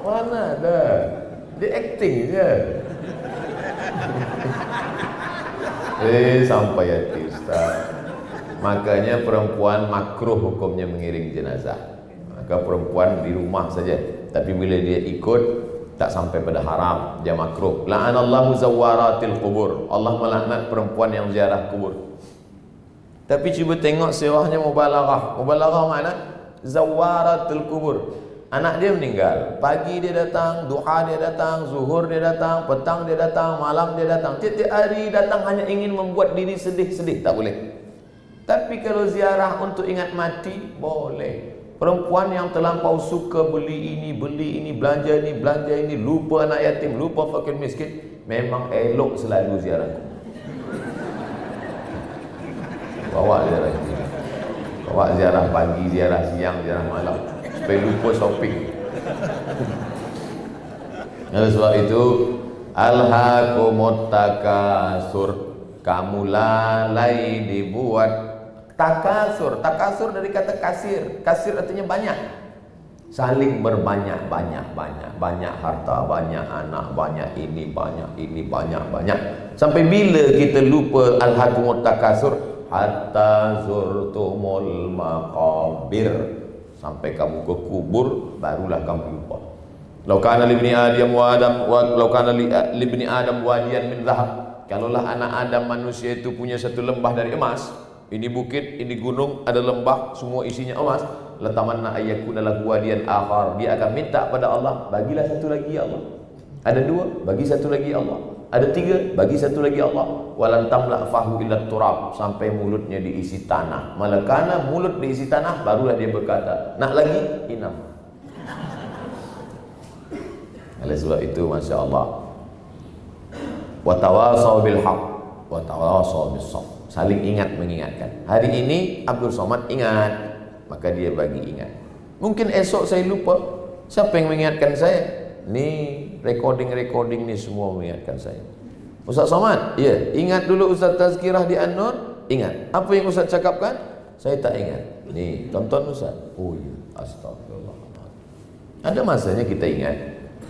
Mana ada? Dia acting je. Sampai hati Ustaz. Makanya perempuan makruh hukumnya mengiring jenazah. Maka perempuan di rumah saja. Tapi bila dia ikut, tak sampai pada haram, dia makruh. La'anallahu zawaratil kubur. Allah melaknat perempuan yang ziarah kubur. Tapi cuba tengok sewahnya mubalaghah. Mubalaghah makna zawaratil kubur. Anak dia meninggal, pagi dia datang, duha dia datang, zuhur dia datang, petang dia datang, malam dia datang. Tiap-tiap hari datang hanya ingin membuat diri sedih-sedih, tak boleh. Tapi kalau ziarah untuk ingat mati, boleh. Perempuan yang terlampau suka beli ini, belanja ini, lupa anak yatim, lupa fakir miskin, memang elok selalu ziarah. Bawa ziarah ini. Bawa ziarah pagi, ziarah siang, ziarah malam, supaya lupa shopping. Oleh sebab itu, alhaakumut takasur, kamu lalai dibuat takasur. Takasur dari kata kasir. Kasir artinya banyak. saling berbanyak-banyak, banyak harta, banyak anak, banyak ini, banyak. Sampai bila kita lupa alhaakumut takasur hatta zurtumul maqabir, sampai kamu ke kubur barulah kamu lupa. Lau kana libni adam wa adam wa lau kana libni adam wadiyan min dhahab, kalaulah anak Adam manusia itu punya satu lembah dari emas, ini bukit, ini gunung, ada lembah, semua isinya emas, latamanna ayyakuna lahu wadiyan akhar, dia akan minta pada Allah, bagilah satu lagi ya Allah. Ada dua, bagi satu lagi Allah. Ada tiga, bagi satu lagi Allah. Walan tamla fahu illa turab, sampai mulutnya diisi tanah. Malakana mulut diisi tanah, barulah dia berkata, nak lagi? Inam. Oleh sebab itu, Masya Allah, wa tawasaw bil haq wa tawasaw bis sabr, saling ingat mengingatkan. Hari ini Abdul Somad ingat, maka dia bagi ingat. Mungkin esok saya lupa, siapa yang mengingatkan saya? Ni recording ni semua mengingatkan saya. Ustaz Somad, ya, ingat dulu Ustaz Tazkirah di An-Nur. Ingat, apa yang Ustaz cakapkan? Saya tak ingat. Ni, tonton Ustaz. Oh ya, astagfirullah. Ada masanya kita ingat.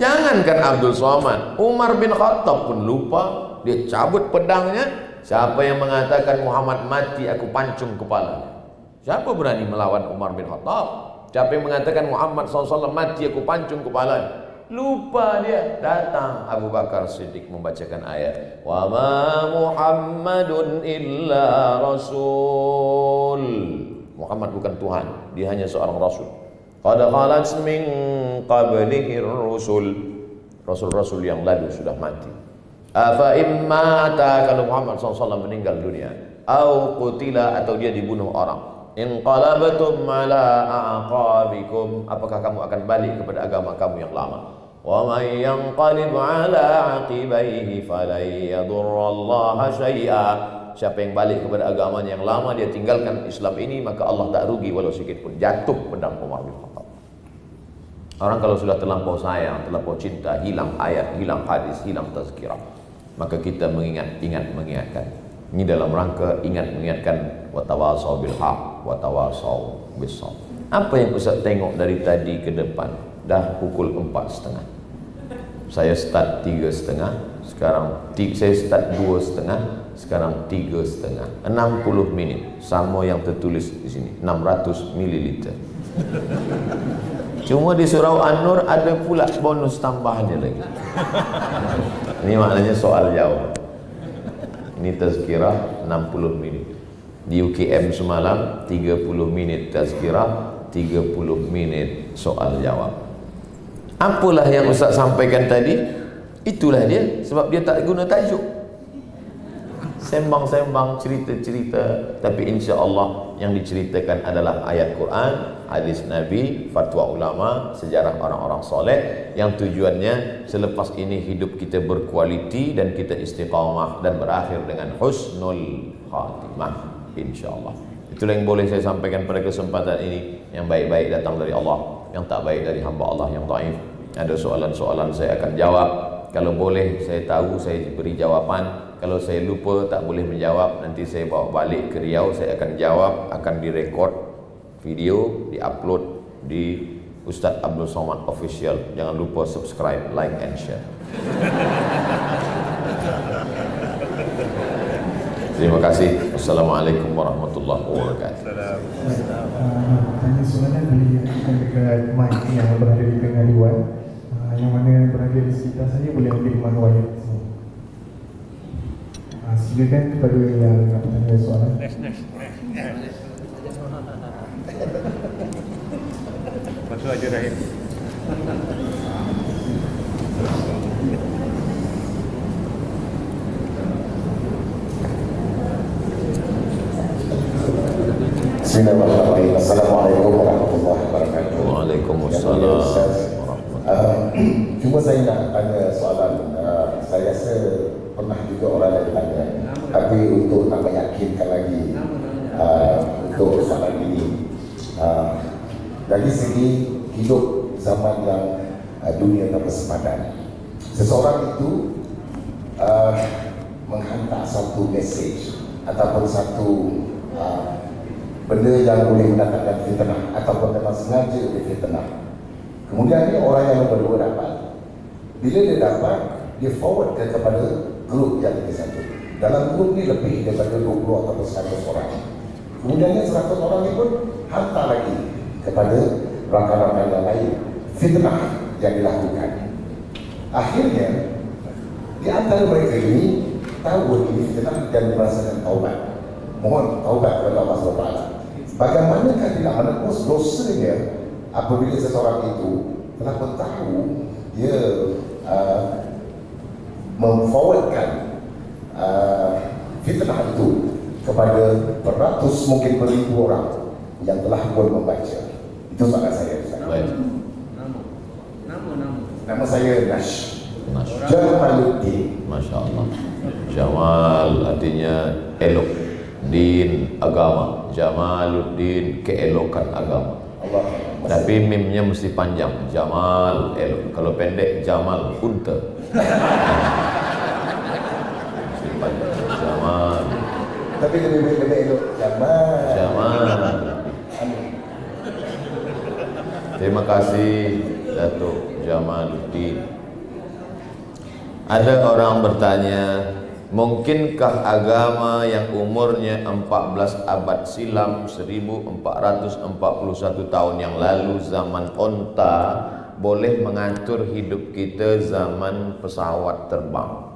Jangankan Abdul Somad, Umar bin Khattab pun lupa. Dia cabut pedangnya. Siapa yang mengatakan Muhammad mati, aku pancung kepalanya? Siapa berani melawan Umar bin Khattab? Siapa yang mengatakan Muhammad SAW mati, aku pancung kepalanya? Lupa dia. Datang Abu Bakar Siddiq membacakan ayat, wa ma Muhammadun illa rasul. Muhammad bukan Tuhan, dia hanya seorang rasul. Qad khalat min qablihi rusul, rasul-rasul yang lalu sudah mati. Afa immata, kalau Muhammad SAW meninggal dunia, au qutila, atau dia dibunuh orang, inqalabatum ala aqabikum, apakah kamu akan balik kepada agama kamu yang lama? Wa may yanqalib ala aqibaihi falan yadurrallaha syai'a, siapa yang balik kepada agamanya yang lama, dia tinggalkan Islam ini, maka Allah tak rugi walau sikit pun. Jatuh pedang Umar bin Khattab. Orang kalau sudah terlampau sayang, terlampau cinta, hilang ayat, hilang hadis, hilang tazkirah, maka kita mengingatkan. Ini dalam rangka mengingatkan wa tawasaw bil haq wa tawasaw bis sabr. Apa yang Ustaz tengok dari tadi ke depan? Dah pukul 4.30. Saya start 3.30, sekarang saya start 2.30, sekarang 3.30. 60 minit. Sama yang tertulis di sini, 600 ml. Cuma di surau An-Nur ada pula bonus tambahannya lagi. Ini maknanya soal jawab. Ini tazkirah 60 minit. Di UKM semalam 30 minit tazkirah, 30 menit soal jawab. Apalah yang Ustaz sampaikan tadi, itulah dia. Sebab dia tak guna tajuk, sembang-sembang, cerita-cerita. Tapi insya Allah yang diceritakan adalah ayat Quran, hadis Nabi, fatwa ulama, sejarah orang-orang soleh, yang tujuannya selepas ini hidup kita berkualiti dan kita istiqamah dan berakhir dengan husnul khatimah, insya Allah. Itulah yang boleh saya sampaikan pada kesempatan ini. Yang baik-baik datang dari Allah, yang tak baik dari hamba Allah yang dhaif. Ada soalan-soalan saya akan jawab. Kalau boleh saya tahu, saya beri jawapan. Kalau saya lupa tak boleh menjawab, nanti saya bawa balik ke Riau, saya akan jawab, akan direkod video, diupload di Ustaz Abdul Somad Official. Jangan lupa subscribe, like and share. Terima kasih. Assalamualaikum warahmatullahi wabarakatuh.
Tanya soalan boleh dekat mic yang berada di tengah luar. Yang mana yang berada di sekitar saya boleh ambil mahu ayat. Silakan kepada yang nak tanya soalan.
Masuk aja Rahim.
Bismillahirrahmanirrahim. Assalamualaikum warahmatullahi wabarakatuh.
Waalaikumsalam.
Cuma saya nak tanya soalan. Saya rasa pernah juga orang yang tanya, tapi untuk nak meyakinkan lagi untuk soalan ini, dari segi hidup zaman yang dunia tak bersepadan, seseorang itu menghantar satu mesej ataupun satu benda yang boleh mendatangkan fitnah ataupun memang sengaja oleh fitnah. Kemudian ini orang yang nomor 2 dapat. Bila dia dapat, dia forward kepada grup yang satu. Dalam grup ini lebih daripada 20 atau 100 orang. Kemudian 100 orang ini pun hantar lagi kepada rakan-rakan yang lain. Fitnah yang dilakukan. Akhirnya di antara mereka ini tahu ini fitnah dan merasakan taubat. Mohon taubat kepada Allah SWT. Bagaimanakah tidak menebus dosanya apabila seseorang itu telah tahu dia memforwardkan fitnah itu kepada beratus mungkin beribu orang yang telah pun membaca. Itu soalan saya. Nama saya Nash Jamaluddin.
Masya Allah. Jamal artinya elok, din agama, Jamaluddin keelokan agama.
Allah.
Tapi mimnya mesti panjang, Jamal elok. Kalau pendek Jamal unta. Mesti panjang Jamal.
Tapi lebih baik elok Jamal.
Jamal. Terima kasih Datuk Jamaluddin. Ada orang bertanya, mungkinkah agama yang umurnya 14 abad silam, 1441 tahun yang lalu, zaman onta, boleh mengatur hidup kita zaman pesawat terbang?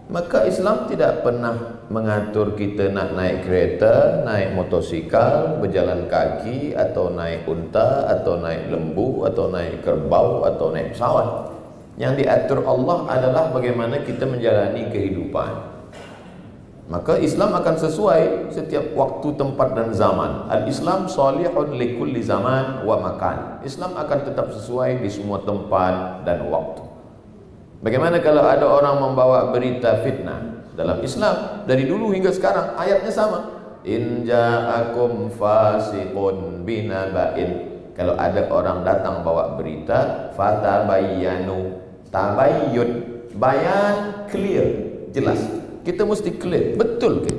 Maka Islam tidak pernah mengatur kita nak naik kereta, naik motosikal, berjalan kaki, atau naik unta, atau naik lembu, atau naik kerbau, atau naik pesawat. Yang diatur Allah adalah bagaimana kita menjalani kehidupan. Maka Islam akan sesuai setiap waktu, tempat dan zaman. Al-Islam salihun likulli zaman wa makan. Islam akan tetap sesuai di semua tempat dan waktu. Bagaimana kalau ada orang membawa berita fitnah? Dalam Islam dari dulu hingga sekarang ayatnya sama. In ja'akum fasiqun binaba'in. Kalau ada orang datang bawa berita, fatabayyanu, tabayyun, bayan, clear, jelas. Kita mesti clear, betul ke?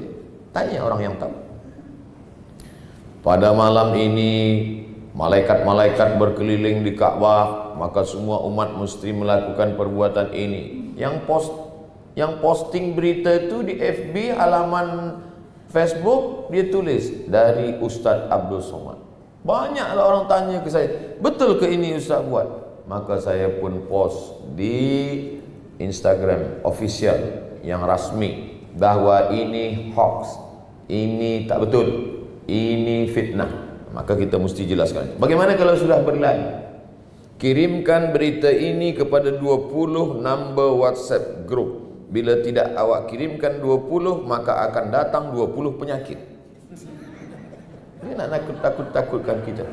Tanya orang yang tahu. Pada malam ini malaikat-malaikat berkeliling di Ka'bah, maka semua umat mesti melakukan perbuatan ini. Yang posting berita itu di FB, halaman Facebook, dia tulis dari Ustaz Abdul Somad. Banyaklah orang tanya ke saya, betul ke ini Ustaz buat? Maka saya pun post di Instagram official yang rasmi bahwa ini hoax, ini tak betul, ini fitnah. Maka kita mesti jelaskan. Bagaimana kalau sudah berlalu? Kirimkan berita ini kepada 20 number WhatsApp group. Bila tidak awak kirimkan 20, maka akan datang 20 penyakit. Ini nak nakut-takutkan kita.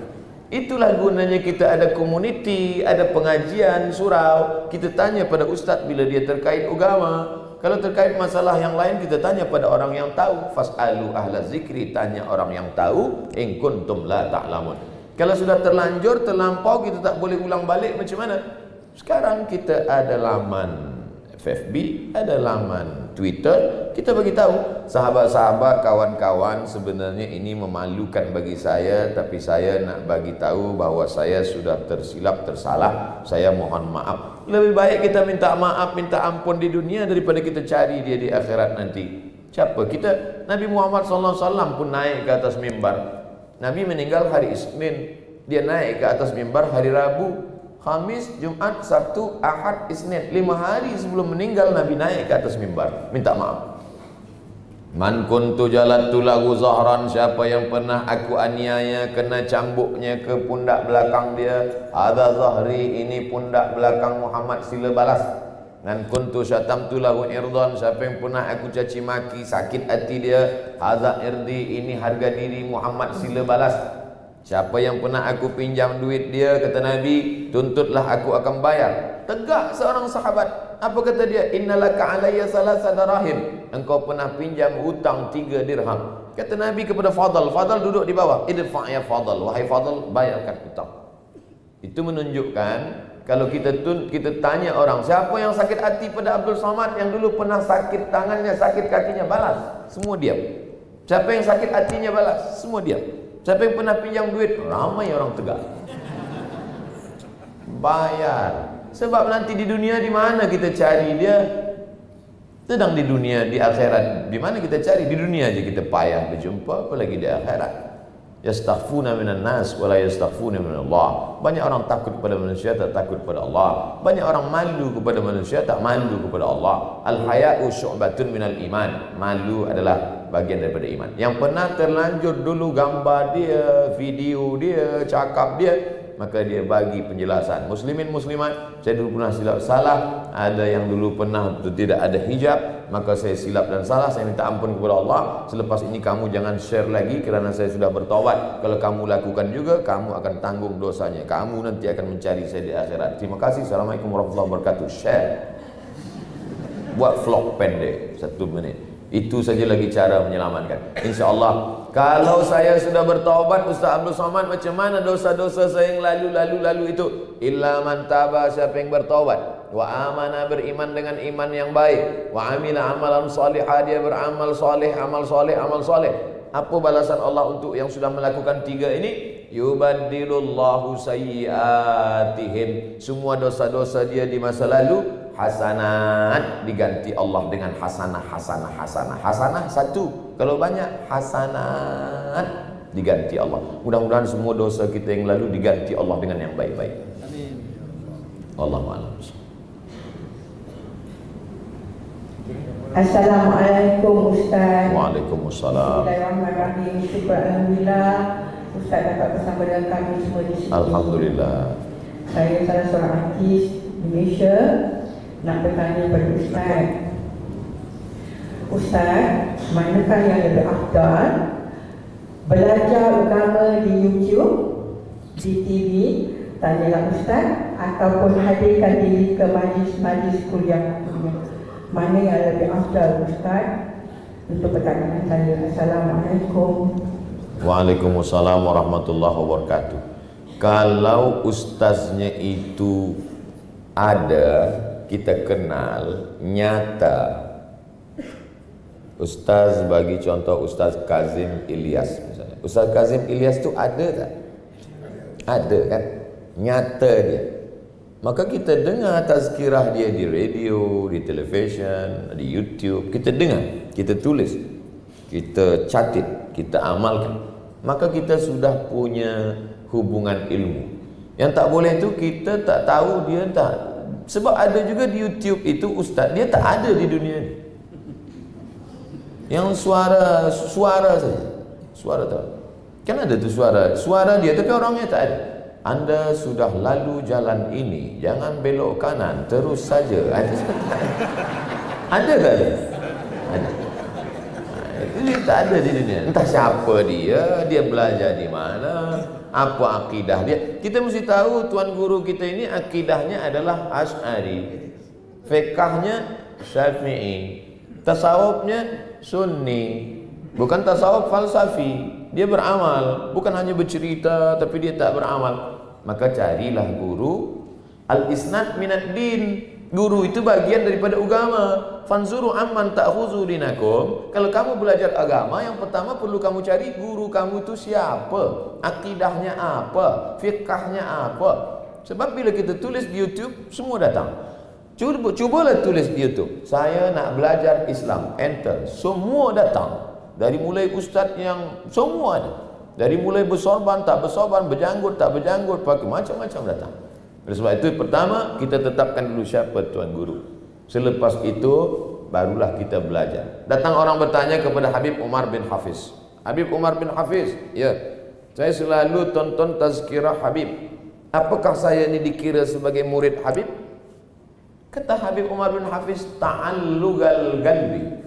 Itulah gunanya kita ada komuniti, ada pengajian, surau. Kita tanya pada ustaz bila dia terkait agama. Kalau terkait masalah yang lain, kita tanya pada orang yang tahu. Fas'alu ahla zikri, tanya orang yang tahu. In kuntum la ta'lamun. Kalau sudah terlanjur, terlampau, kita tak boleh ulang balik, macam mana? Sekarang kita ada laman FB, ada laman Twitter, kita bagi tahu. Sahabat-sahabat, kawan-kawan, sebenarnya ini memalukan bagi saya, tapi saya nak bagi tahu bahawa saya sudah tersilap, tersalah. Saya mohon maaf. Lebih baik kita minta maaf, minta ampun di dunia daripada kita cari dia di akhirat nanti. Siapa kita? Nabi Muhammad SAW pun naik ke atas mimbar. Nabi meninggal hari Isnin, dia naik ke atas mimbar hari Rabu, Khamis, Jumat, Sabtu, Ahad, Isnin. 5 hari sebelum meninggal Nabi naik ke atas mimbar minta maaf. Man kuntu jalattu lahu zahran, siapa yang pernah aku aniaya, kena cambuknya ke pundak belakang dia, hadza zahri, ini pundak belakang Muhammad, sila balas. Man kuntu syatamtu lahu irdan, siapa yang pernah aku caci maki, sakit hati dia, hadza irdi, ini harga diri Muhammad, sila balas. Siapa yang pernah aku pinjam duit dia, kata Nabi, tuntutlah aku akan bayar. Tegak seorang sahabat. Apa kata dia? Innalaka alayya salasa darahim. Engkau pernah pinjam hutang 3 dirham. Kata Nabi kepada Fadl. Fadl duduk di bawah. Idfa' ya Fadl. Wahai Fadl, bayarkan hutang. Itu menunjukkan kalau kita tanya orang, siapa yang sakit hati pada Abdul Somad, yang dulu pernah sakit tangannya, sakit kakinya, balas. Semua diam. Siapa yang sakit hatinya, balas. Semua diam. Siapa yang pernah pinjam duit, ramai orang tegak. Bayar. Sebab nanti di dunia di mana kita cari dia? Sedang di dunia, di akhirat di mana kita cari? Di dunia aja kita payah berjumpa, apalagi di akhirat. Yastaghfuna minan nas wala yastaghfuna minallah. Banyak orang takut kepada manusia, tak takut kepada Allah. Banyak orang malu kepada manusia, tak malu kepada Allah. Al-haya'u syu'batun minal iman. Malu adalah bagian daripada iman. Yang pernah terlanjur dulu gambar dia, video dia, cakap dia, maka dia bagi penjelasan. Muslimin muslimat, saya dulu pernah silap salah. Ada yang dulu pernah tidak ada hijab, maka saya silap dan salah, saya minta ampun kepada Allah. Selepas ini kamu jangan share lagi kerana saya sudah bertaubat. Kalau kamu lakukan juga, kamu akan tanggung dosanya. Kamu nanti akan mencari saya di akhirat. Terima kasih. Assalamualaikum warahmatullahi wabarakatuh. Share. Buat vlog pendek 1 menit. Itu saja lagi cara menyelamatkan. InsyaAllah, kalau saya sudah bertaubat, Ustaz Abdul Somad, macam mana dosa-dosa saya yang lalu itu? Illa man taba, siapa yang bertaubat, wa amana, beriman dengan iman yang baik, wa amila amalan salihah, dia beramal saleh, amal saleh. Apa balasan Allah untuk yang sudah melakukan 3 ini? Yubaddilullahu sayyiatihim. Semua dosa-dosa dia di masa lalu hasanat, diganti Allah dengan hasanah. Hasanah 1, kalau banyak hasanat diganti Allah. Mudah-mudahan semua dosa kita yang lalu diganti Allah dengan yang baik-baik. Amin. Allahu a'lam.
Assalamualaikum Ustaz.
Waalaikumsalam.
Bismillahirrahmanirrahim. Syukur alhamdulillah Ustaz dapat bersama dengan kami semua di sini.
Alhamdulillah.
Saya salah seorang artis Malaysia. Nak bertanya pada Ustaz, Ustaz, manakah yang lebih afdal, belajar agama di YouTube, di TV, tanyalah Ustaz, ataupun hadirkan diri ke majlis-majlis kuliah? Mana yang lebih afdal Ustaz? Untuk pertanyaan saya. Assalamualaikum.
Waalaikumsalam warahmatullahi wabarakatuh. Kalau ustaznya itu ada, kita kenal, nyata. Ustaz bagi contoh Ustaz Kazim Ilyas misalnya. Ustaz Kazim Ilyas tu ada tak? Ada kan? Nyata dia. Maka kita dengar tazkirah dia di radio, di televisyen, di YouTube. Kita dengar, kita tulis, kita catat, kita amalkan. Maka kita sudah punya hubungan ilmu. Yang tak boleh tu kita tak tahu dia tak. Sebab ada juga di YouTube itu ustaz, dia tak ada di dunia ni. Yang suara saja. Suara tak. Kan ada tu suara dia tapi orangnya tak ada. Anda sudah lalu jalan ini, jangan belok kanan, terus saja. Ada tak ada? Ada. Itu dia tak ada di dunia. Entah siapa dia belajar di mana, apa akidah dia. Kita mesti tahu tuan guru kita ini akidahnya adalah Asy'ari, fiqhnya Syafi'i, tasawufnya Sunni, bukan tasawuf falsafi. Dia beramal, bukan hanya bercerita tapi dia tak beramal. Maka carilah guru. Al-isnad minad din. Guru itu bagian daripada agama. Fanzuru amman ta'khuzu dinakum. Kalau kamu belajar agama, yang pertama perlu kamu cari guru kamu itu siapa, akidahnya apa, fiqhnya apa. Sebab bila kita tulis di YouTube, semua datang. Cubalah tulis di YouTube, saya nak belajar Islam, enter, semua datang. Dari mulai ustaz yang semua ada. Dari mulai bersorban, tak bersorban, berjanggut, tak berjanggut, pakai macam-macam datang. Oleh sebab itu pertama kita tetapkan dulu siapa tuan guru. Selepas itu barulah kita belajar. Datang orang bertanya kepada Habib Umar bin Hafiz. Habib Umar bin Hafiz, ya, saya selalu tonton tazkirah Habib. Apakah saya ini dikira sebagai murid Habib? Kata Habib Umar bin Hafiz, ta'allugal galbi.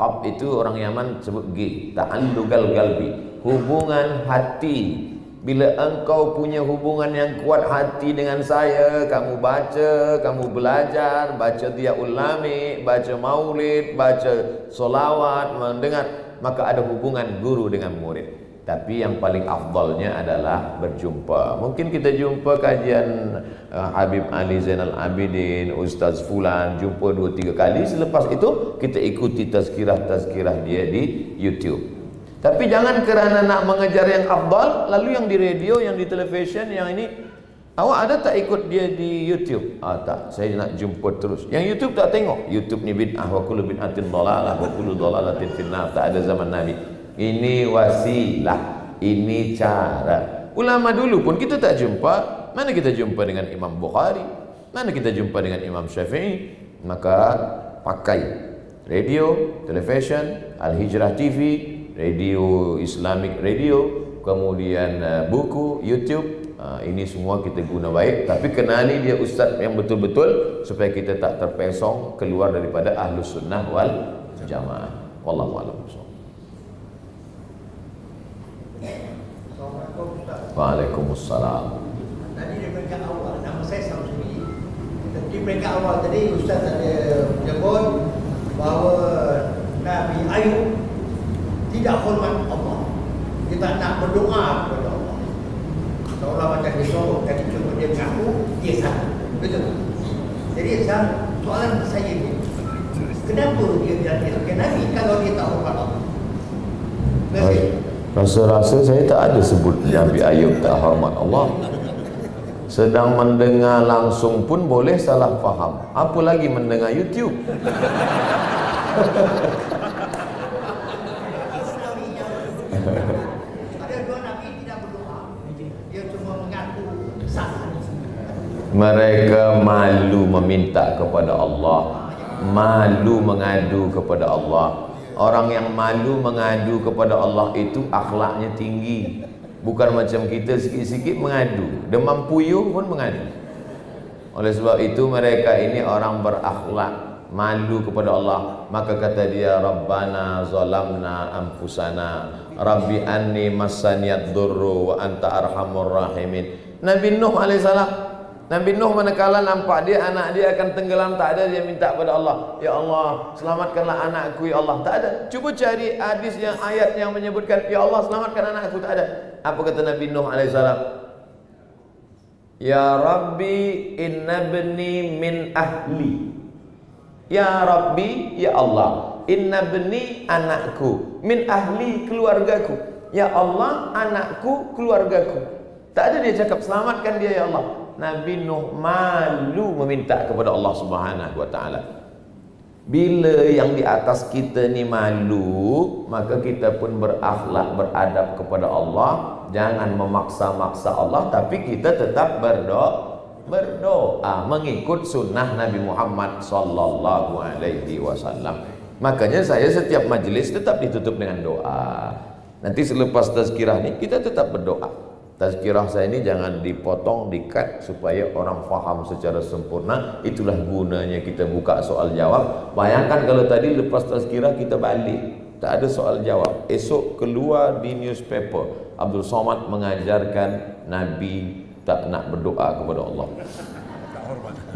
Ab itu orang Yaman sebut G, ta'allugal galbi, hubungan hati. Bila engkau punya hubungan yang kuat hati dengan saya, kamu baca, kamu belajar, baca Diyaul Lami, baca maulid, baca solawat, mendengar, maka ada hubungan guru dengan murid. Tapi yang paling afdalnya adalah berjumpa. Mungkin kita jumpa kajian Habib Ali Zainal Abidin, Ustaz Fulan, jumpa 2-3 kali. Selepas itu kita ikuti tazkirah-tazkirah dia di YouTube. Tapi jangan kerana nak mengejar yang afdal, lalu yang di radio, yang di televisyen, yang ini Awak ada tak ikut dia di YouTube? Tak, saya nak jumpa terus. Yang YouTube tak tengok. YouTube ni bid'ah, wa kullu bid'atin dhalalah, wa kullu dhalalatin finnar. Tak ada zaman Nabi. Ini wasilah, ini cara. Ulama dulu pun kita tak jumpa. Mana kita jumpa dengan Imam Bukhari? Mana kita jumpa dengan Imam Syafi'i? Maka pakai radio, television, Al-Hijrah TV, radio Islamic radio, kemudian buku, YouTube. Ini semua kita guna baik, tapi kenali dia ustaz yang betul-betul supaya kita tak terpesong keluar daripada Ahlus Sunnah wal Jamaah. Wallahu a'lam.
Assalamualaikum Ustaz.
Waalaikumsalam.
Tadi di peringkat awal, nama saya Samsuri. Di peringkat awal tadi Ustaz ada menyebut bahawa Nabi Ayub tidak hormat Allah. Dia tak nak berdoa kepada Allah. Seolah macam dia sorok tadi cuma dia mengaku dia salah. Betul. Jadi soalan saya ni, kenapa dia bilang dia sebagai Nabi kalau dia tak hormat Allah?
Rasa-rasa saya tak ada sebut Nabi Ayub tak hormat Allah. Sedang mendengar langsung pun boleh salah faham. Apa lagi mendengar YouTube? Mereka malu meminta kepada Allah, malu mengadu kepada Allah. Orang yang malu mengadu kepada Allah itu akhlaknya tinggi. Bukan macam kita sikit-sikit mengadu, demam puyuh pun mengadu. Oleh sebab itu mereka ini orang berakhlak, malu kepada Allah. Maka kata dia, Rabbana zalamna anfusana, Rabbi anni massaniyad durru wa anta arhamur rahimin. Nabi Nuh alaihissalam, Nabi Nuh manakala nampak dia anak dia akan tenggelam, tak ada dia minta kepada Allah, ya Allah selamatkanlah anakku ya Allah. Tak ada. Cuba cari hadis yang ayat yang menyebutkan ya Allah selamatkan anakku, tak ada. Apa kata Nabi Nuh alaihissalam? Ya Rabbi inna bni min ahli. Ya Rabbi ya Allah, inna bni anakku, min ahli keluargaku. Ya Allah anakku keluargaku. Tak ada dia cakap selamatkan dia ya Allah. Nabi Nuh malu meminta kepada Allah Subhanahu wa taala. Bila yang di atas kita ni malu, maka kita pun berakhlak, beradab kepada Allah. Jangan memaksa-maksa Allah, tapi kita tetap berdoa mengikut sunnah Nabi Muhammad sallallahu alaihi wasallam. Makanya saya setiap majlis tetap ditutup dengan doa. Nanti selepas tazkirah ni kita tetap berdoa. Tazkirah saya ini jangan dipotong, di-cut supaya orang faham secara sempurna. Itulah gunanya kita buka soal jawab. Bayangkan kalau tadi lepas tazkirah kita balik, tak ada soal jawab. Esok keluar di newspaper, Abdul Somad mengajarkan Nabi tak nak berdoa kepada Allah.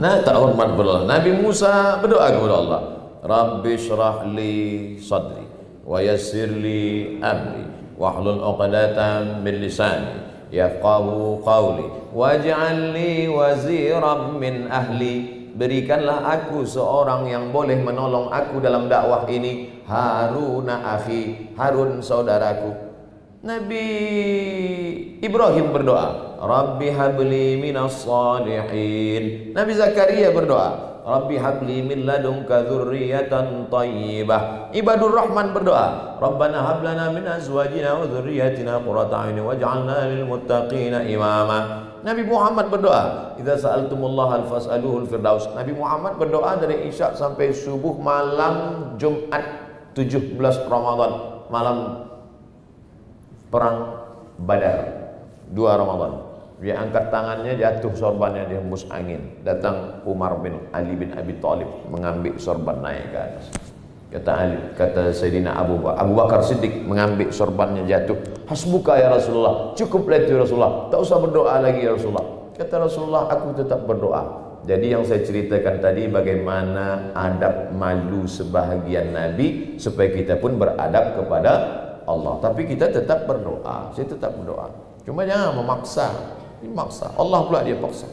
Tak hormat kepada Allah. Nabi Musa berdoa kepada Allah. Rabbi syrah li sadri wa yassir li amri wahlul 'uqdatam min lisani yafqahu qawli waj'al li waziran min ahli. Berikanlah aku seorang yang boleh menolong aku dalam dakwah ini. Harun akhi, Harun saudaraku. Nabi Ibrahim berdoa, Rabbi habli minas salihin. Nabi Zakaria berdoa, Rabbi habli min ladunka dzurriyyatan thayyibah. Ibadur Rahman berdoa, Rabbana hab lana min azwajina wa dzurriyyatina qurrata a'yun waj'alna lil muttaqina imama. Nabi Muhammad berdoa, idza sa'altumullaha fas'aluhul firdaus. Nabi Muhammad berdoa dari Isya sampai subuh malam Jumat 17 Ramadan, malam perang Badar 2 Ramadan. Dia angkat tangannya, jatuh sorbannya, dia hembus angin. Datang Umar bin Ali bin Abi Thalib mengambil sorban naik ke atas. Kata Sayyidina Abu Bakar Siddiq mengambil sorbannya, jatuh. Hasbuka ya Rasulullah, cukuplah itu Rasulullah, tak usah berdoa lagi ya Rasulullah. Kata Rasulullah, aku tetap berdoa. Jadi yang saya ceritakan tadi bagaimana adab malu sebahagian Nabi supaya kita pun beradab kepada Allah. Tapi kita tetap berdoa. Saya tetap berdoa. Cuma jangan memaksa. Maksa. Allah pula dia paksa.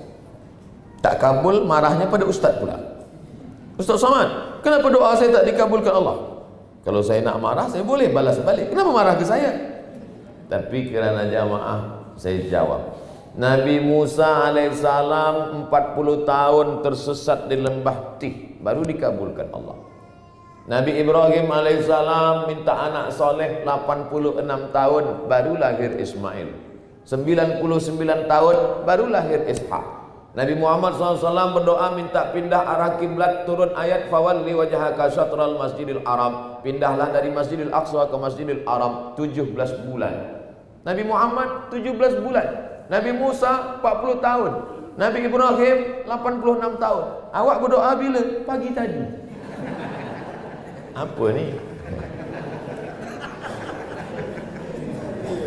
Tak kabul, marahnya pada ustaz pula. Ustaz Somad, kenapa doa saya tak dikabulkan Allah? Kalau saya nak marah, saya boleh balas balik. Kenapa marah ke saya? Tapi kerana jamaah, saya jawab. Nabi Musa alaihissalam 40 tahun tersesat di lembah Tih, baru dikabulkan Allah. Nabi Ibrahim alaihissalam minta anak soleh 86 tahun, baru lahir Ismail. 99 tahun, baru lahir Ishak. Nabi Muhammad SAW berdoa minta pindah arah kiblat, turun ayat fawalli wajhaka syatral masjidil haram, pindahlah dari Masjidil Aqsa ke Masjidil Haram. 17 bulan. Nabi Muhammad 17 bulan. Nabi Musa 40 tahun. Nabi Ibrahim 86 tahun. Awak berdoa bila? Pagi tadi. Apa ni?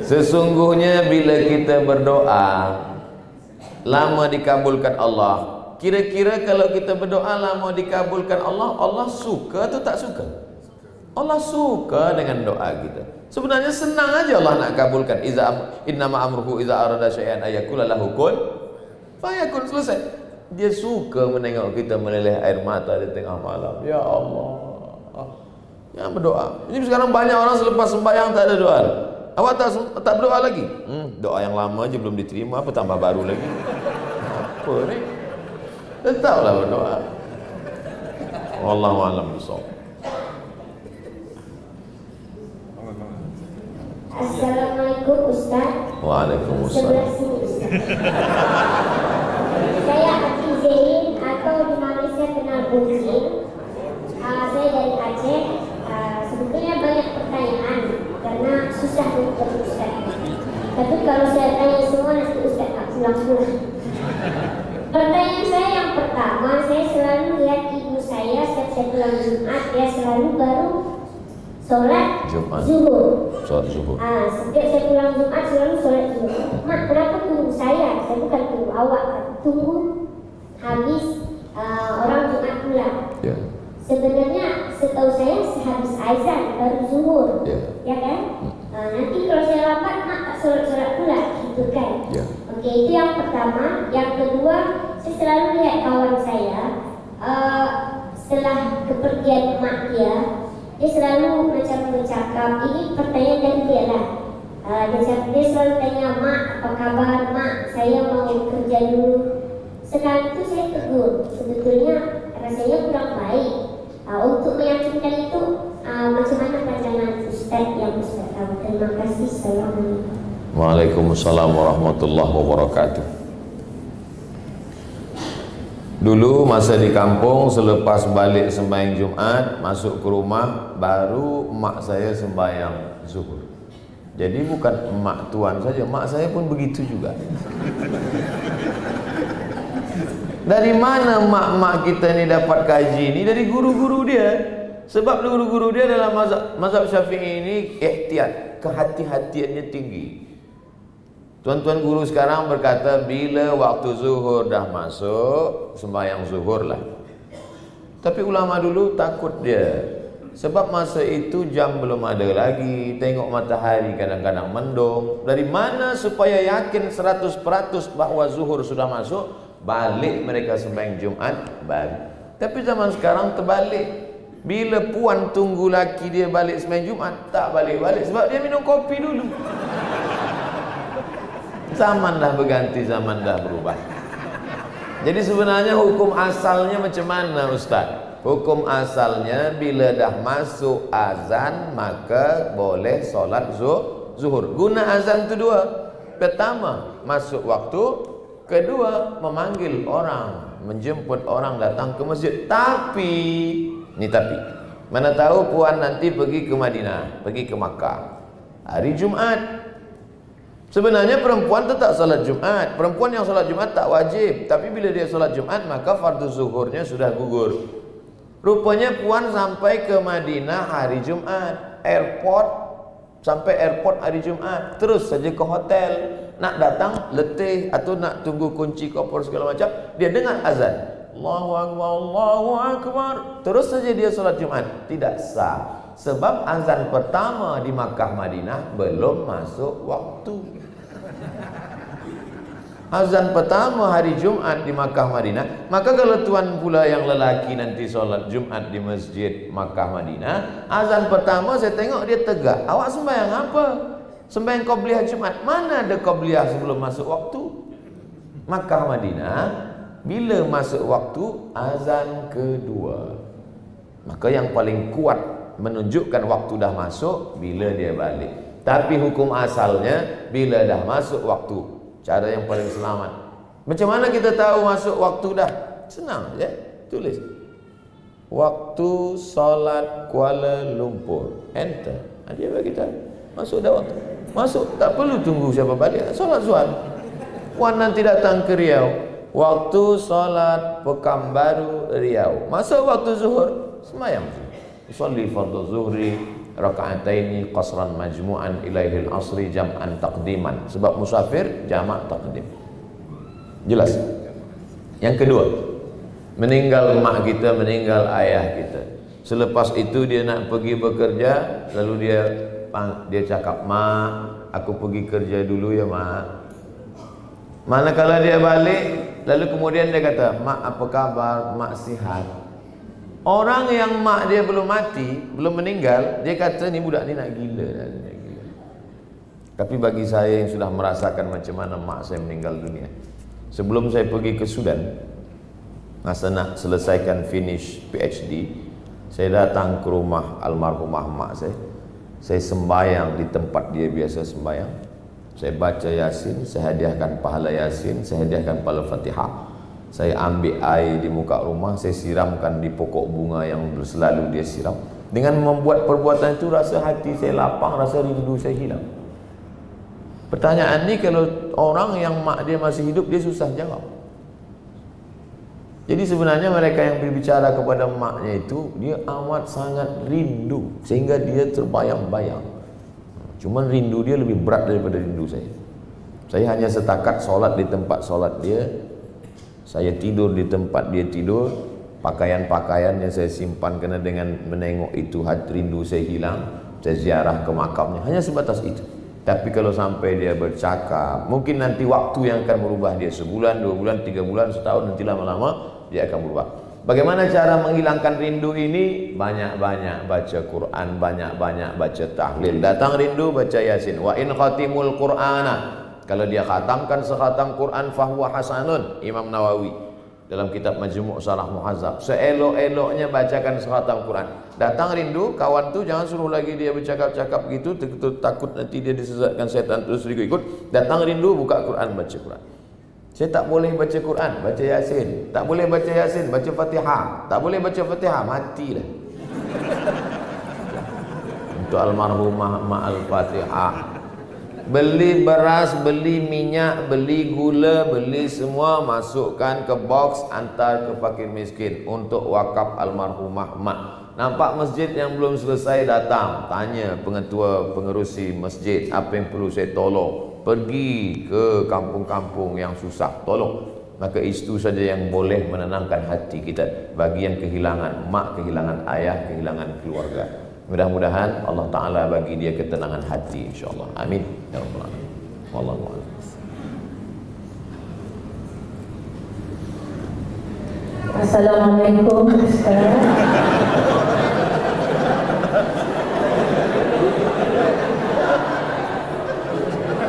Sesungguhnya bila kita berdoa lama dikabulkan Allah. Kira-kira kalau kita berdoa lama dikabulkan Allah, Allah suka atau tak suka? Allah suka dengan doa kita. Sebenarnya senang aja Allah nak kabulkan. Innama amruhu iza arada syai'an ayakula lahu kun fayakun, selesai. Dia suka menengok kita meleleh air mata di tengah malam. Ya Allah, yang berdoa. Ini sekarang banyak orang selepas sembahyang tak ada doa. Awak tak berdoa lagi? Doa yang lama aja belum diterima, apa tambah baru lagi? Apa ni? Tetaplah berdoa. Wallahu a'lam bishawab.
Assalamualaikum Ustaz.
Waalaikumsalam.
Sebelah sini Ustaz. Saya Ati Zain atau di Malaysia kenal Bungkin. Saya dari Aceh. Sebetulnya banyak pertanyaan karena susah untuk Ustaz. Tapi kalau saya tanya semua nanti Ustaz tak pulang-pulang. Pertanyaan saya yang pertama, saya selalu lihat ibu saya setiap saya pulang Jumat, dia selalu baru sholat zuhur.
Sholat zuhur.
Setiap saya pulang Jumat selalu sholat zuhur. Mak, kenapa tunggu saya? Saya bukan tunggu awak, tunggu habis orang Jumat pulang.
Ya.
Sebenarnya setahu saya sehabis azan baru zuhur, ya kan? Nanti kalau saya lambat, mak tak sholat pula, gitu kan?
Ya.
Oke, itu yang pertama. Yang kedua, saya selalu lihat kawan saya setelah kepergian mak dia selalu macam bercakap. Ini pertanyaan dari dia lah. Dia selalu tanya, mak apa kabar? Mak, saya mau kerja dulu. Sekali itu saya tegur, sebetulnya rasanya kurang baik. Untuk meyakinkan itu, macam mana pandangan Ustaz yang Ustaz tahu? Terima kasih. Assalamualaikum.
Waalaikumsalam warahmatullahi wabarakatuh. Dulu masa di kampung, selepas balik sembahyang Jumat, masuk ke rumah, baru mak saya sembahyang zuhur. Jadi bukan mak tuan saja, mak saya pun begitu juga. Dari mana mak-mak kita ni dapat kaji ni? Dari guru-guru dia. Sebab guru-guru dia dalam mazhab Syafi'i ini ihtiyat, kehati-hatiannya tinggi. Tuan-tuan guru sekarang berkata bila waktu zuhur dah masuk, sembahyang zuhur lah. Tapi ulama dulu takut dia. Sebab masa itu jam belum ada lagi, tengok matahari kadang-kadang mendung. Dari mana supaya yakin 100% bahawa zuhur sudah masuk? Balik mereka sembahyang Jumat baru. Tapi zaman sekarang terbalik. Bila puan tunggu laki dia balik sembahyang Jumat, tak balik-balik sebab dia minum kopi dulu. Zaman dah berganti, zaman dah berubah. Jadi sebenarnya hukum asalnya macam mana Ustaz? Hukum asalnya bila dah masuk azan maka boleh solat zuhur. Guna azan itu dua. Pertama, masuk waktu. Kedua, memanggil orang, menjemput orang datang ke masjid. Tapi, mana tahu puan nanti pergi ke Madinah, pergi ke Makkah hari Jumat. Sebenarnya perempuan tetap salat Jumat. Perempuan yang salat Jumat tak wajib. Tapi bila dia salat Jumat, maka fardu zuhurnya sudah gugur. Rupanya puan sampai ke Madinah hari Jumat. Sampai airport hari Jumat. Terus saja ke hotel. Nak datang letih atau nak tunggu kunci koper segala macam, dia dengar azan. Allahu Akbar, Allahu Akbar. Terus saja dia salat Jumat. Tidak sah. Sebab azan pertama di Makkah Madinah belum masuk waktu. Azan pertama hari Jumat di Makkah Madinah. Maka kalau tuan pula yang lelaki nanti solat Jumat di masjid Makkah Madinah, azan pertama saya tengok dia tegak. Awak sembahyang apa? Sembahyang qabliyah Jumat. Mana ada qabliyah sebelum masuk waktu? Makkah Madinah, bila masuk waktu azan kedua. Maka yang paling kuat menunjukkan waktu dah masuk bila dia balik. Tapi hukum asalnya bila dah masuk waktu. Cara yang paling selamat. Macam mana kita tahu masuk waktu dah? Senang je, tulis. Waktu solat Kuala Lumpur. Enter. Dia bagi tahu. Masuk dah waktu. Masuk, tak perlu tunggu siapa balik. Solat zuhur. Puan nanti datang ke Riau. Waktu solat Pekanbaru Riau. Masuk waktu zuhur, semayang. Usolli fardhu zuhri raka'ataini qasran majmu'an ilaihil asri jam'an taqdiman. Sebab musafir jamak taqdim. Jelas? Yang kedua, meninggal mak kita, meninggal ayah kita. Selepas itu dia nak pergi bekerja, lalu dia cakap, "Mak, aku pergi kerja dulu ya, Mak." Manakala dia balik, lalu kemudian dia kata, "Mak, apa kabar? Mak sihat." Orang yang mak dia belum mati, belum meninggal, dia kata ni budak ni nak gila. Tapi bagi saya yang sudah merasakan macam mana mak saya meninggal dunia, sebelum saya pergi ke Sudan, masa nak selesaikan finish PhD, saya datang ke rumah almarhumah mak saya sembahyang di tempat dia biasa sembahyang. Saya baca Yasin, saya hadiahkan pahala Yasin, saya hadiahkan pahala Fatihah. Saya ambil air di muka rumah, saya siramkan di pokok bunga yang selalu dia siram. Dengan membuat perbuatan itu, rasa hati saya lapang, rasa rindu saya hilang. Pertanyaan ni kalau orang yang mak dia masih hidup, dia susah jawab. Jadi sebenarnya mereka yang berbicara kepada maknya itu, dia amat sangat rindu, sehingga dia terbayang-bayang. Cuma rindu dia lebih berat daripada rindu saya. Saya hanya setakat solat di tempat solat dia, saya tidur di tempat dia tidur, pakaian-pakaian yang saya simpan kena dengan menengok itu, rindu saya hilang, saya ziarah ke makamnya, hanya sebatas itu. Tapi kalau sampai dia bercakap, mungkin nanti waktu yang akan merubah dia, sebulan, 2 bulan, 3 bulan, setahun, nanti lama-lama dia akan berubah. Bagaimana cara menghilangkan rindu ini? Banyak-banyak baca Quran, banyak-banyak baca tahlil. Datang rindu, baca Yasin. Wa in khatimul Qur'ana, kalau dia khatamkan sekhatam Quran, fahuwa hasanun. Imam Nawawi dalam kitab Majmu' Syarah Muhazzab, seelok-eloknya bacakan sekhatam Quran. Datang rindu, kawan tu jangan suruh lagi dia bercakap-cakap gitu, takut nanti dia disesatkan setan terus ikut. Datang rindu, buka Quran, baca Quran. Saya tak boleh baca Quran, baca Yasin. Tak boleh baca Yasin, baca Fatihah. Tak boleh baca Fatihah, matilah. Untuk almarhumah ma'al Fatihah. Beli beras, beli minyak, beli gula, beli semua, masukkan ke box, antar ke fakir miskin untuk wakaf almarhumah mak. Nampak masjid yang belum selesai, datang tanya pengetua pengerusi masjid, apa yang perlu saya tolong. Pergi ke kampung-kampung yang susah, tolong. Maka itu saja yang boleh menenangkan hati kita. Bagi yang kehilangan mak, kehilangan ayah, kehilangan keluarga, mudah-mudahan Allah Ta'ala bagi dia ketenangan hati, insyaAllah. Amin ya Rabbal Alamin. Wallahu a'lam.
Assalamualaikum Ustaz.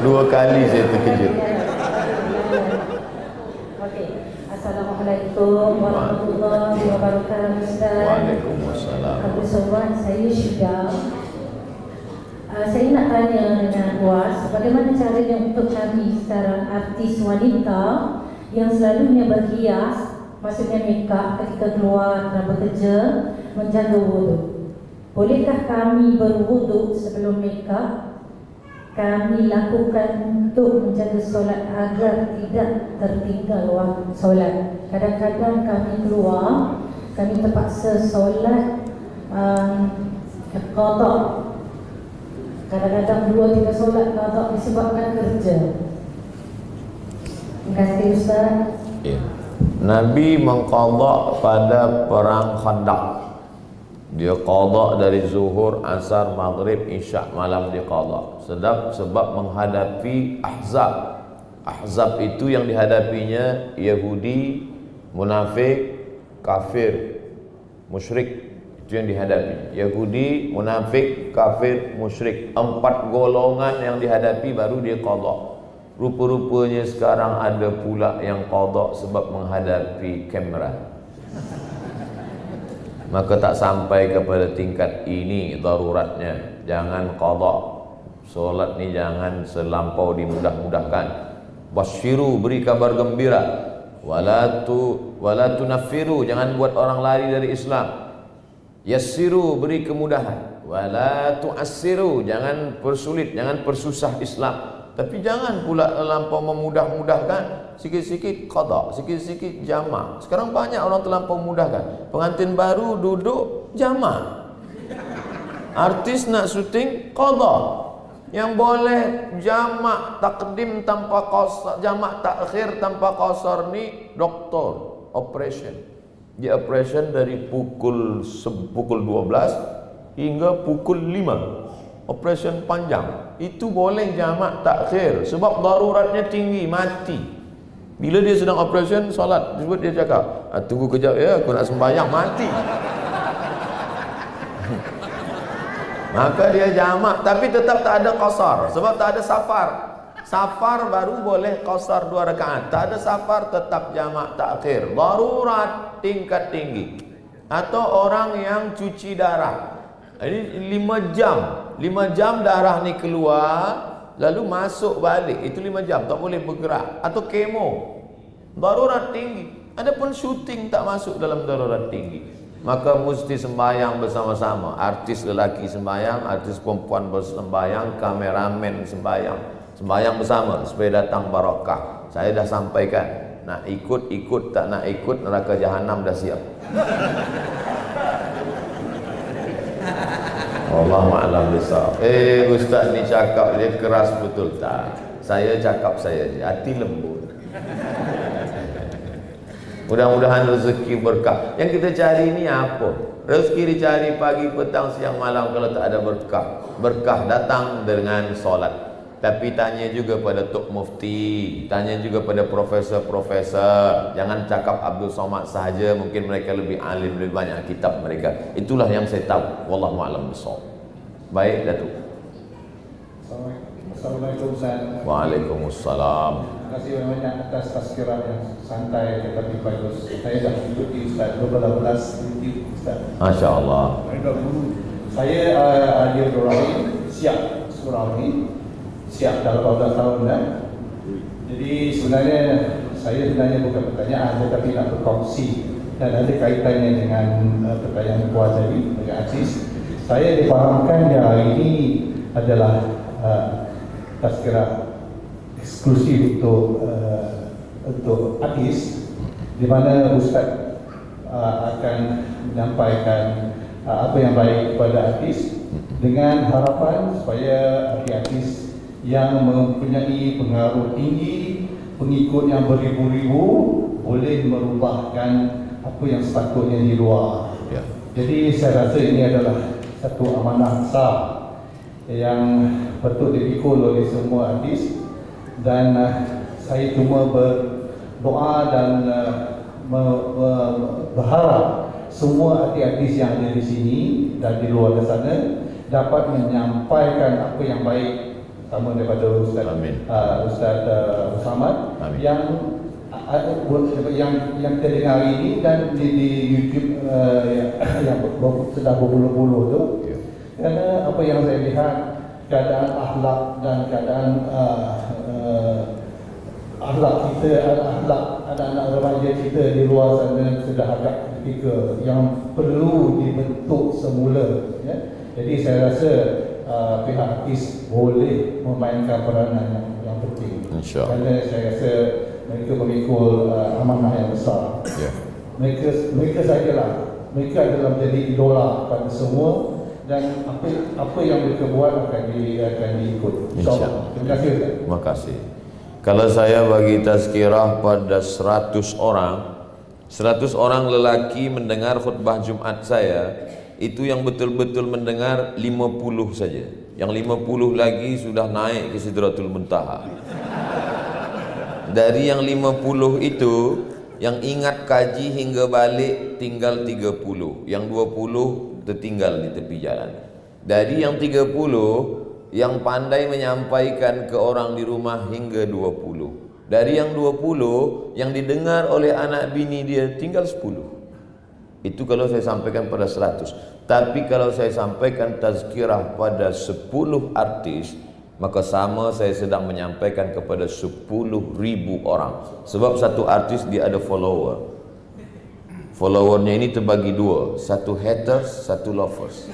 Dua kali saya terkejut.
Okey. Assalamualaikum warahmatullahi wabarakatuh Ustaz.
Waalaikumsalam.
Abdul Somad, saya Syuda. Saya nak tanya dengan luas, bagaimana caranya untuk kami sekarang artis wanita yang selalunya berhias, maksudnya makeup ketika keluar dan bekerja, menjaga wuduk. Bolehkah kami berwuduk sebelum makeup? Kami lakukan untuk menjaga solat agar tidak tertinggal waktu solat. Kadang-kadang kami keluar, kami terpaksa solat qada. Kadang-kadang 2-3 solat qada disebabkan kerja. Terima kasih Ustaz.
Ya. Nabi mengqada pada perang Khandaq. Dia qada dari zuhur, asar, maghrib, isya, malam dia qada. Sebab menghadapi Ahzab. Ahzab itu yang dihadapinya Yahudi, munafik, kafir, musyrik. Itu yang dihadapi. Yahudi, munafik, kafir, musyrik. 4 golongan yang dihadapi baru dia qada. Rupa-rupanya sekarang ada pula yang qada sebab menghadapi kamera. Maka tak sampai kepada tingkat ini daruratnya. Jangan qada. Solat ni jangan selampau dimudah-mudahkan. Basyiru, beri kabar gembira. Wala tunaffiru, jangan buat orang lari dari Islam. Yassiru, beri kemudahan. Wala tu'assiru, jangan persulit, jangan persusah Islam. Tapi jangan pula terlampau memudah-mudahkan. Sikit-sikit qada, sikit-sikit jamak. Sekarang banyak orang terlampau mudahkan. Pengantin baru duduk jamak. Artis nak syuting qada. Yang boleh jamak takdim tanpa qasar, jamak takhir tanpa qasar ni doktor operation. Dia operation dari pukul 12 hingga pukul 5. Operation panjang. Itu boleh jamak takhir sebab daruratnya tinggi, mati. Bila dia sedang operation solat, sebut dia cakap, tunggu kejap ya, aku nak sembahyang, mati. Maka dia jamak, tapi tetap tak ada qasar sebab tak ada safar. Safar baru boleh qasar 2 rakaat. Tak ada safar tetap jamak takhir. Darurat tingkat tinggi. Atau orang yang cuci darah. Ini 5 jam. 5 jam darah ni keluar lalu masuk balik. Itu 5 jam, tak boleh bergerak. Atau kemo. Darurat tinggi. Adapun syuting tak masuk dalam darurat tinggi. Maka mesti sembahyang bersama-sama. Artis lelaki sembahyang, artis perempuan bersembahyang, kameramen sembahyang. Sembahyang bersama supaya datang barakah. Saya dah sampaikan. Nak ikut, tak nak ikut, neraka jahanam dah siap. Wallahu a'lam bishawab. Ustaz ni cakap dia keras betul tak? Saya cakap saya hati lembut. Mudah-mudahan rezeki berkah. Yang kita cari ni apa? Rezeki dicari pagi, petang, siang, malam. Kalau tak ada berkah, berkah datang dengan solat. Tapi tanya juga pada Tok Mufti, tanya juga pada profesor-profesor. Jangan cakap Abdul Somad sahaja. Mungkin mereka lebih alim, lebih banyak kitab mereka. Itulah yang saya tahu. Wallahu a'lam bishawab. Baik, Datuk.
Assalamualaikum Ustaz.
Waalaikumsalam.
Terima kasih banyak atas tazkirah yang santai tetapi bagus. Saya dah ikuti Ustaz 12 YouTube Ustaz.
Masya Allah.
Saya Adi Ibrahim, siap surau ni, siap dah 18 tahun dah. Jadi sebenarnya saya bukan pertanyaan tetapi nak berkongsi dan ada kaitannya dengan pertanyaan Puan tadi dengan Aziz. Saya difahamkan yang hari ini adalah tazkirah eksklusif untuk artis, di mana Ustaz akan menyampaikan apa yang baik kepada artis dengan harapan supaya artis yang mempunyai pengaruh tinggi, pengikut yang beribu-ribu boleh merubahkan apa yang sepatutnya di luar. Jadi saya rasa ini adalah satu amanah besar yang patut dipikul oleh semua artis, dan saya cuma berdoa dan berharap semua artis-artis yang ada di sini dan di luar sana dapat menyampaikan apa yang baik, sama daripada Ustaz Samad yang terdengar hari ini dan di YouTube yang sudah berpuluh-puluh tu. Kerana apa yang saya lihat, keadaan akhlak dan keadaan akhlak kita, akhlak anak-anak remaja kita di luar sana sudah agak kritikal yang perlu dibentuk semula, ya. Jadi saya rasa pihak artis boleh memainkan peranan yang penting. Kerana saya rasa mereka memikul amanah yang besar. Mereka sajalah, mereka adalah menjadi idola pada semua, dan apa yang mereka buat akan diikut. InsyaAllah. Terima kasih Ustaz.
Terima kasih. Kalau saya bagi tazkirah pada 100 orang lelaki mendengar khutbah Jumat saya, itu yang betul-betul mendengar 50 saja. Yang 50 lagi sudah naik ke Sidratul Muntaha. Dari yang 50 itu, yang ingat kaji hingga balik tinggal 30. Yang 20 tertinggal di tepi jalan. Dari yang 30 yang pandai menyampaikan ke orang di rumah hingga 20. Dari yang 20, yang didengar oleh anak bini dia tinggal 10. Itu kalau saya sampaikan pada 100. Tapi kalau saya sampaikan tazkirah pada 10 artis, maka sama saya sedang menyampaikan kepada 10.000 orang. Sebab satu artis dia ada follower. Followernya ini terbagi dua, satu haters, satu lovers.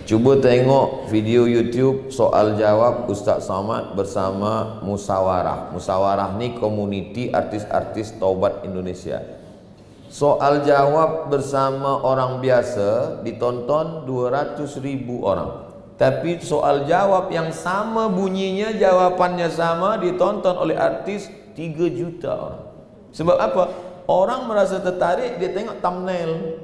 Cuba tengok video YouTube soal jawab Ustaz Somad bersama Musawarah. Musawarah ni komuniti artis-artis taubat Indonesia. Soal jawab bersama orang biasa ditonton 200.000 orang. Tapi soal jawab yang sama bunyinya, jawapannya sama, ditonton oleh artis 3 juta orang. Sebab apa? Orang merasa tertarik, dia tengok thumbnail.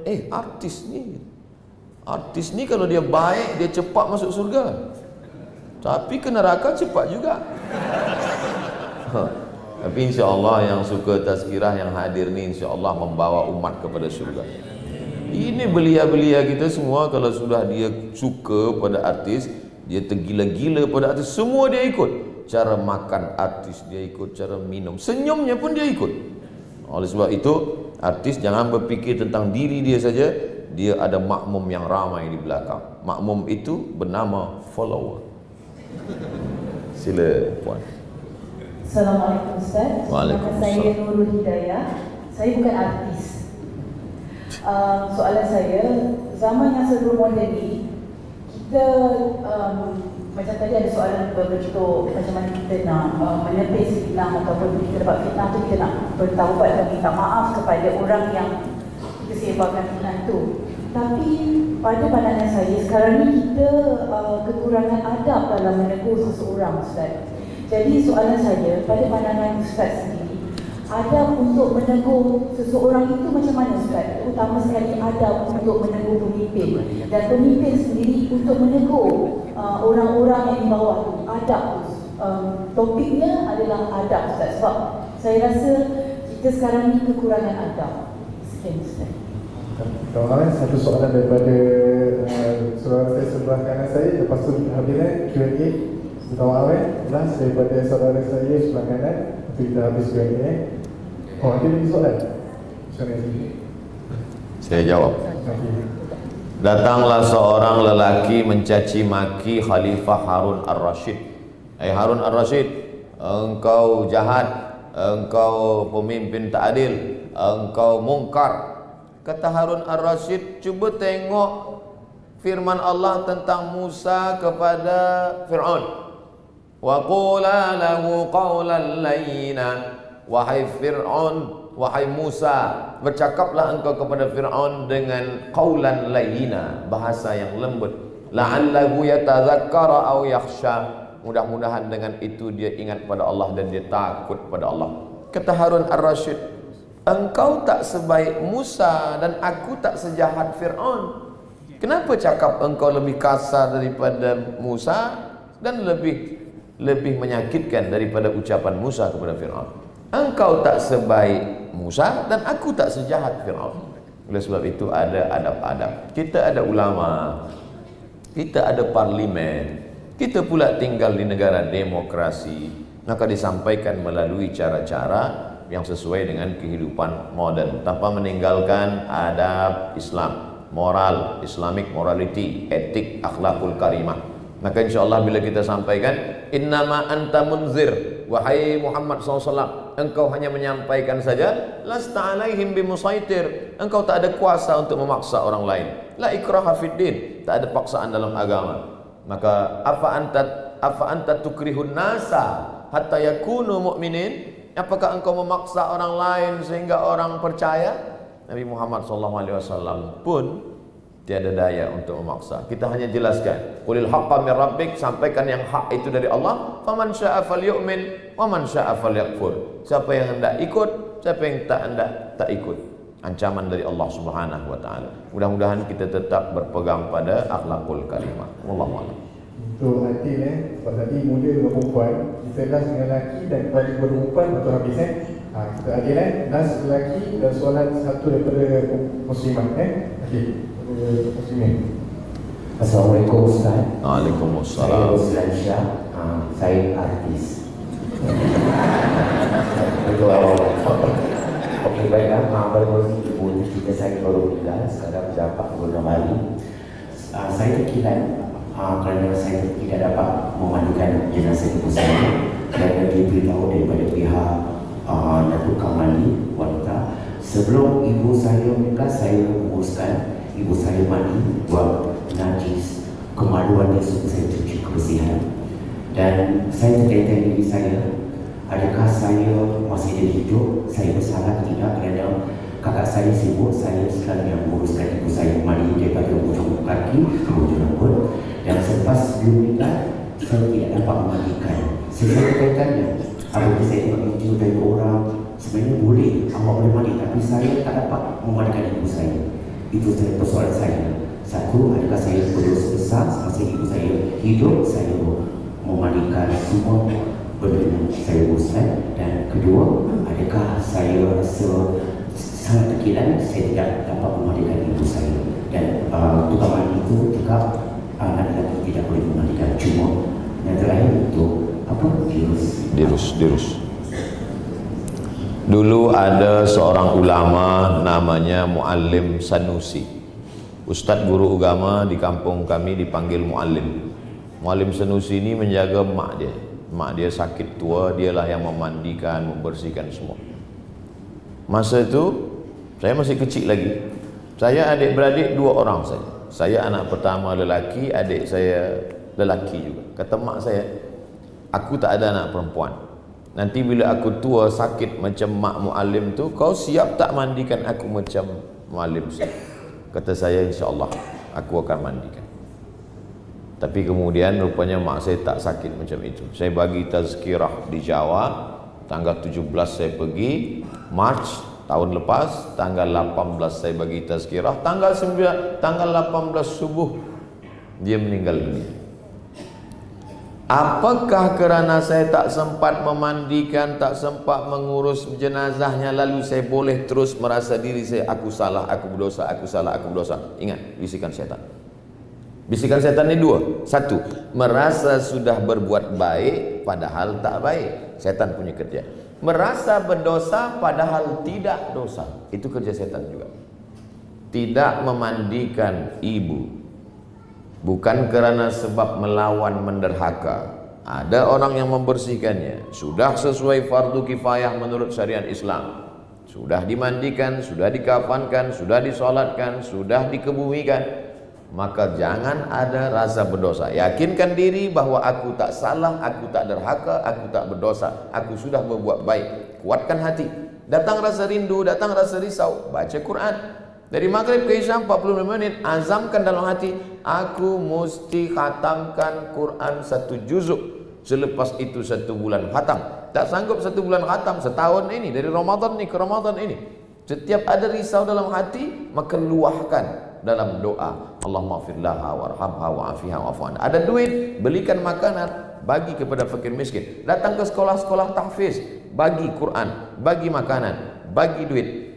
Artis ni kalau dia baik, dia cepat masuk surga. Tapi ke neraka cepat juga. Tapi insya-Allah yang suka tazkirah yang hadir ni insya-Allah membawa umat kepada surga. Ini belia-belia kita semua, kalau sudah dia suka pada artis, dia tergila-gila pada artis, semua dia ikut. Cara makan artis dia ikut, cara minum, senyumnya pun dia ikut. Oleh sebab itu, artis jangan berfikir tentang diri dia saja, dia ada makmum yang ramai di belakang. Makmum itu bernama follower. Sila puan.
Assalamualaikum Ustaz.
Waalaikumsalam.
Nama saya Nurul Hidayah. Saya bukan artis. Soalan saya, zaman yang sebelum moden ni, kita macam tadi ada soalan berbentuk macam mana kita nak menepis fitnah, ataupun kita dapat fitnah tu kita nak bertaubat dan minta maaf kepada orang yang kita sebarkan fitnah itu. Tapi pada pandangan saya sekarang ni kita kekurangan adab dalam menegur seseorang, Ustaz. Jadi soalan saya, pada pandangan Ustaz sendiri, adab untuk menegur seseorang itu macam mana, Ustaz? Utama sekali adab untuk menegur pemimpin, dan pemimpin sendiri untuk menegur orang-orang yang di bawah tu. Adab tu, topiknya adalah adab, Ustaz. Sebab saya rasa kita sekarang ni kekurangan adab. Sekian, Ustaz.
Kawan-kawan, satu soalan daripada saudara saya sebelah kanan saya. Lepas tu kita habiskan Q&A. Kawan-kawan, last daripada saudara saya sebelah kanan. Lepas kita habis Q&A. Oh, ada lagi soalan?
Saya jawab. Datanglah seorang lelaki mencaci maki Khalifah Harun Ar-Rasyid. Harun Ar-Rasyid, engkau jahat, engkau pemimpin tak adil, engkau mungkar. Kata Harun Ar-Rasyid, cuba tengok firman Allah tentang Musa kepada Fir'aun. Wa qula lahu qawlan layyina. Wahai Fir'aun, wahai Musa, bercakaplah engkau kepada Fir'aun dengan qawlan layyina, bahasa yang lembut. La'allahu yatadzakkara aw yakhsha. Mudah-mudahan dengan itu dia ingat pada Allah dan dia takut pada Allah. Kata Harun Ar-Rasyid, engkau tak sebaik Musa dan aku tak sejahat Fir'aun. Kenapa cakap engkau lebih kasar daripada Musa dan lebih menyakitkan daripada ucapan Musa kepada Fir'aun? Engkau tak sebaik Musa dan aku tak sejahat Fir'aun. Oleh sebab itu ada adab-adab. Kita ada ulama, kita ada parlimen, kita pula tinggal di negara demokrasi. Maka disampaikan melalui cara-cara yang sesuai dengan kehidupan moden, tanpa meninggalkan adab Islam, moral, Islamic morality, etik, akhlakul karimah. Maka insyaAllah bila kita sampaikan, innama anta munzir, wahai Muhammad SAW, engkau hanya menyampaikan saja, lasta alaihim bimusaitir, engkau tak ada kuasa untuk memaksa orang lain. La ikraha fiddin, tak ada paksaan dalam agama. Maka apa anta tukrihun nasa hatta yakunu mu'minin? Apakah engkau memaksa orang lain sehingga orang percaya? Nabi Muhammad SAW pun tiada daya untuk memaksa. Kita hanya jelaskan, qulil haqqa min rabbik, sampaikan yang hak itu dari Allah. Faman syaa'a falyu'min wa man syaa'a falyakfur. Siapa yang hendak ikut, siapa yang tak hendak tak ikut. Ancaman dari Allah Subhanahu wa taala. Mudah-mudahan kita tetap berpegang pada akhlakul karimah. Wallahu a'lam.
Untuk adil sebab tadi muda dengan perempuan, kita last dengan lelaki dan kepada perempuan betul habis kita adil last lelaki dan soalan satu daripada muslimah okey, muslimin.
Assalamualaikum Ustaz.
Waalaikumsalam.
Saya Roslan Syah, saya artis. Betul awal. Okey, baiklah. Baru ibu kita saya baru meninggal, sekarang dah 46 hari. Saya terkilat kerana saya tidak dapat memandikan jenazah ibu saya kerana diberitahu daripada pihak Datuk Kamali wanita. Sebelum ibu saya meninggal, saya menguruskan ibu saya mandi, buang najis, kemaluan dia supaya saya cuci kebersihan. Dan saya tertanya diri saya, adakah saya masih ada hidup? Saya bersalah tidak kerana kakak saya sibuk, saya sekarang yang menguruskan ibu saya mandi daripada ujung kaki ke ujung rambut. Dan selepas beliau meninggal, saya tidak dapat memandikan. Saya bertanya, apabila saya tengok video dari orang, sebenarnya boleh, awak boleh mandi, tapi saya tak dapat memandikan ibu saya. Itu persoalan saya. Satu, adakah saya berdosa besar semasa ibu saya hidup, saya memandikan semua benda yang saya uruskan. Dan kedua, adakah saya rasa sangat terkilan saya tidak dapat memandikan ibu saya. Dan tukang mandi itu cakap anak lelaki tidak boleh memandikan. Cuma yang terakhir untuk apa?
Dirus. Dulu ada seorang ulama namanya Muallim Sanusi. Ustaz guru agama di kampung kami dipanggil Muallim. Muallim Sanusi ini menjaga mak dia. Mak dia sakit tua, dialah yang memandikan, membersihkan semua. Masa itu saya masih kecil lagi. Saya adik-beradik 2 orang saja. Saya anak pertama lelaki, adik saya lelaki juga. Kata mak saya, aku tak ada anak perempuan. Nanti bila aku tua sakit macam mak Muallim tu, kau siap tak mandikan aku macam Muallim saya? Kata saya, insya-Allah aku akan mandikan. Tapi kemudian rupanya mak saya tak sakit macam itu. Saya bagi tazkirah di Jawa, tanggal 17 saya pergi, March tahun lepas, tanggal 18 saya bagi tazkirah, tanggal 18 subuh dia meninggal dunia. Apakah kerana saya tak sempat memandikan, tak sempat mengurus jenazahnya, lalu saya boleh terus merasa diri saya, aku salah, aku berdosa, aku salah, aku berdosa? Ingat, bisikan syaitan. Bisikan syaitan ini 2. 1, merasa sudah berbuat baik padahal tak baik. Syaitan punya kerja. Merasa berdosa padahal tidak dosa. Itu kerja syaitan juga. Tidak memandikan ibu bukan kerana sebab melawan menderhaka. Ada orang yang membersihkannya, sudah sesuai fardu kifayah menurut syariat Islam, sudah dimandikan, sudah dikafankan, sudah disolatkan, sudah dikebumikan, maka jangan ada rasa berdosa. Yakinkan diri bahwa aku tak salah, aku tak derhaka, aku tak berdosa, aku sudah berbuat baik. Kuatkan hati. Datang rasa rindu, datang rasa risau, baca Quran. Dari maghrib ke isya 45 menit, azamkan dalam hati, aku mesti khatamkan Quran 1 juzuk. Selepas itu 1 bulan khatam. Tak sanggup 1 bulan khatam, setahun ini, dari Ramadan ni ke Ramadan ini. Setiap ada risau dalam hati, maka luahkan dalam doa. Allahumma firlaha warhamha wa'afiha wa'afu anha. Ada duit, belikan makanan, bagi kepada fakir miskin. Datang ke sekolah-sekolah tahfiz, bagi Quran, bagi makanan, bagi duit.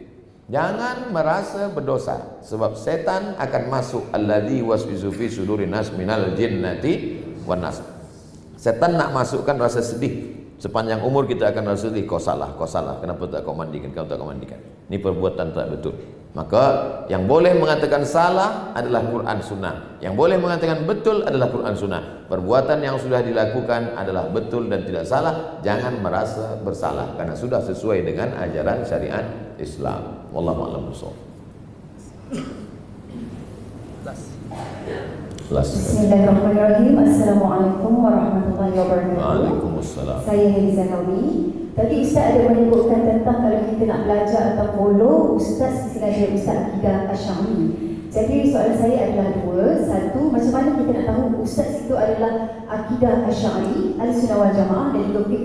Jangan merasa berdosa, sebab setan akan masuk alladzi waswisu fi sudurin nas minal jinnati wan nas. Setan nak masukkan rasa sedih. Sepanjang umur kita akan rasa sedih, kau salah, kenapa tak kau mandikan, kau tak kau mandikan. Ini perbuatan tak betul. Maka yang boleh mengatakan salah adalah Quran Sunnah. Yang boleh mengatakan betul adalah Quran Sunnah. Perbuatan yang sudah dilakukan adalah betul dan tidak salah. Jangan merasa bersalah karena sudah sesuai dengan ajaran syariat Islam. Wallahu a'lam bishawab.
Bismillahirrahmanirrahim. Assalamualaikum warahmatullahi wabarakatuh.
Waalaikumsalam.
Saya Heliza Nawi. Tadi Ustaz ada menyebutkan tentang kalau kita nak belajar atau follow Ustaz, istilah dia Ustaz Akidah Asy'ari. Jadi soalan saya adalah 2. Satu, macam mana kita nak tahu Ustaz itu adalah Akidah Asy'ari, Ahlussunnah wal Jamaah dan juga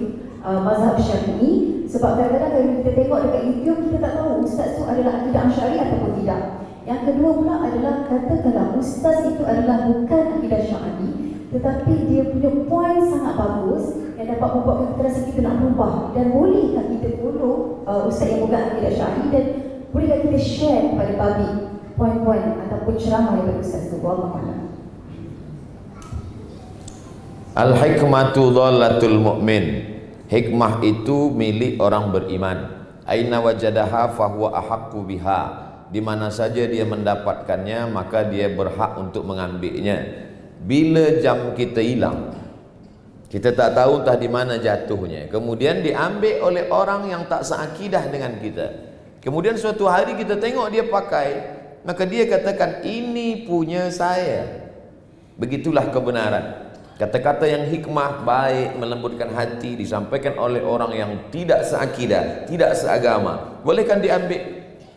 mazhab Syafi'i? Sebab kadang-kadang kalau kita tengok dekat YouTube, kita tak tahu Ustaz itu adalah Akidah Asy'ari ataupun tidak. Yang kedua pula adalah katakanlah Ustaz itu adalah bukan Akidah Asy'ari, tetapi dia punya poin sangat bagus yang dapat membuatkan kita rasa kita nak berubah. Dan bolehkah kita follow Ustaz yang bukan Akidah Asy'ari, dan bolehkah kita share kepada publik poin-poin ataupun ceramah daripada Ustaz itu? Wallahualam.
Al-hikmatu dhallatul mu'min. Hikmah itu milik orang beriman. Aina wajadaha fahuwa ahaqqu biha. Di mana saja dia mendapatkannya, maka dia berhak untuk mengambilnya. Bila jam kita hilang, kita tak tahu entah di mana jatuhnya, kemudian diambil oleh orang yang tak seakidah dengan kita. Kemudian suatu hari kita tengok dia pakai, maka dia katakan ini punya saya. Begitulah kebenaran. Kata-kata yang hikmah, baik, melembutkan hati, disampaikan oleh orang yang tidak seakidah, tidak seagama, bolehkan diambil?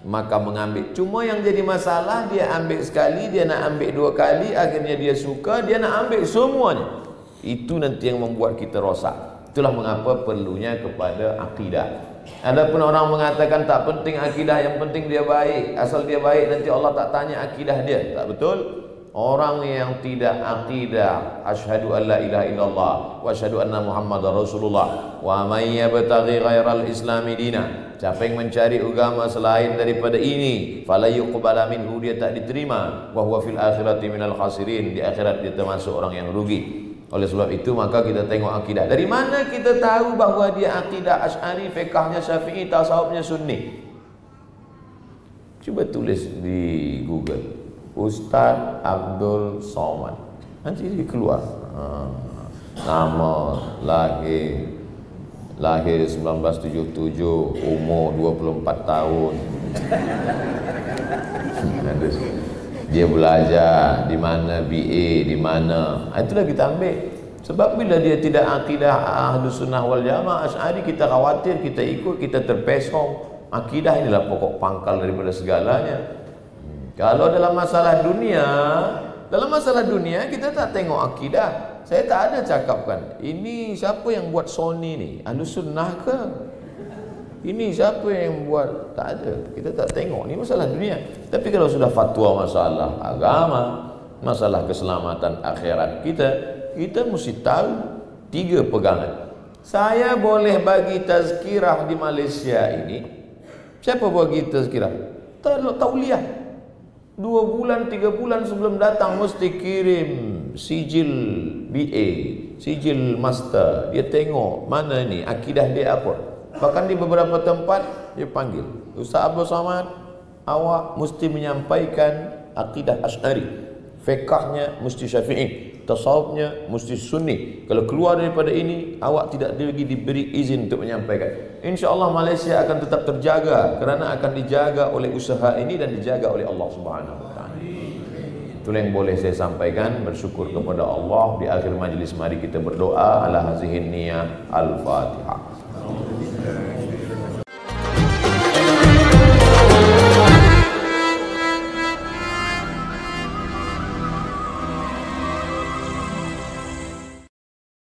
Maka mengambil. Cuma yang jadi masalah, dia ambil sekali, dia nak ambil dua kali, akhirnya dia suka, dia nak ambil semuanya. Itu nanti yang membuat kita rosak. Itulah mengapa perlunya kepada akidah. Adapun orang mengatakan tak penting akidah, yang penting dia baik, asal dia baik nanti Allah tak tanya akidah dia. Tak betul. Orang yang tidak akidah, asyhadu an la ilaha illallah wa asyhadu anna muhammadar rasulullah wa may yabtaghi ghairal islami dina, siapa yang mencari agama selain daripada ini, fala yuqbala minhu, dia tak diterima, wa huwa fil akhirati minal khasirin, di akhirat dia termasuk orang yang rugi. Oleh sebab itu maka kita tengok akidah. Dari mana kita tahu bahawa dia akidah Asy'ari, fiqhnya Syafi'i, tasawufnya Sunni? Cuba tulis di Google Ustaz Abdul Somad, nanti dia keluar nama, lahir 1977, umur 24 tahun. Dia belajar di mana, BA di mana, itulah kita ambil. Sebab bila dia tidak akidah Ahlus Sunnah wal Jamaah Asy'ari, kita khawatir, kita ikut, kita terpesong. Akidah inilah pokok pangkal daripada segalanya. Kalau dalam masalah dunia kita tak tengok akidah. Saya tak ada cakapkan ini siapa yang buat Sony ni, Ahlus Sunnah ke? Ini siapa yang buat? Tak ada. Kita tak tengok, ni masalah dunia. Tapi kalau sudah fatwa masalah agama, masalah keselamatan akhirat kita mesti tahu 3 pegangan. Saya boleh bagi tazkirah di Malaysia ini. Siapa bagi tazkirah? Tauliah. 2 bulan, 3 bulan sebelum datang mesti kirim sijil BA, sijil master. Dia tengok mana ni akidah dia apa. Bahkan di beberapa tempat dia panggil, Ustaz Abdul Somad, awak mesti menyampaikan akidah Asy'ari, fiqhnya mesti Syafi'i, tasawufnya mesti Sunni. Kalau keluar daripada ini, awak tidak lagi diberi izin untuk menyampaikan. InsyaAllah Malaysia akan tetap terjaga, kerana akan dijaga oleh usaha ini dan dijaga oleh Allah Subhanahu Wa Taala. Itulah yang boleh saya sampaikan. Bersyukur kepada Allah. Di akhir majlis mari kita berdoa. Ala hazihin niyah. Al-Fatihah.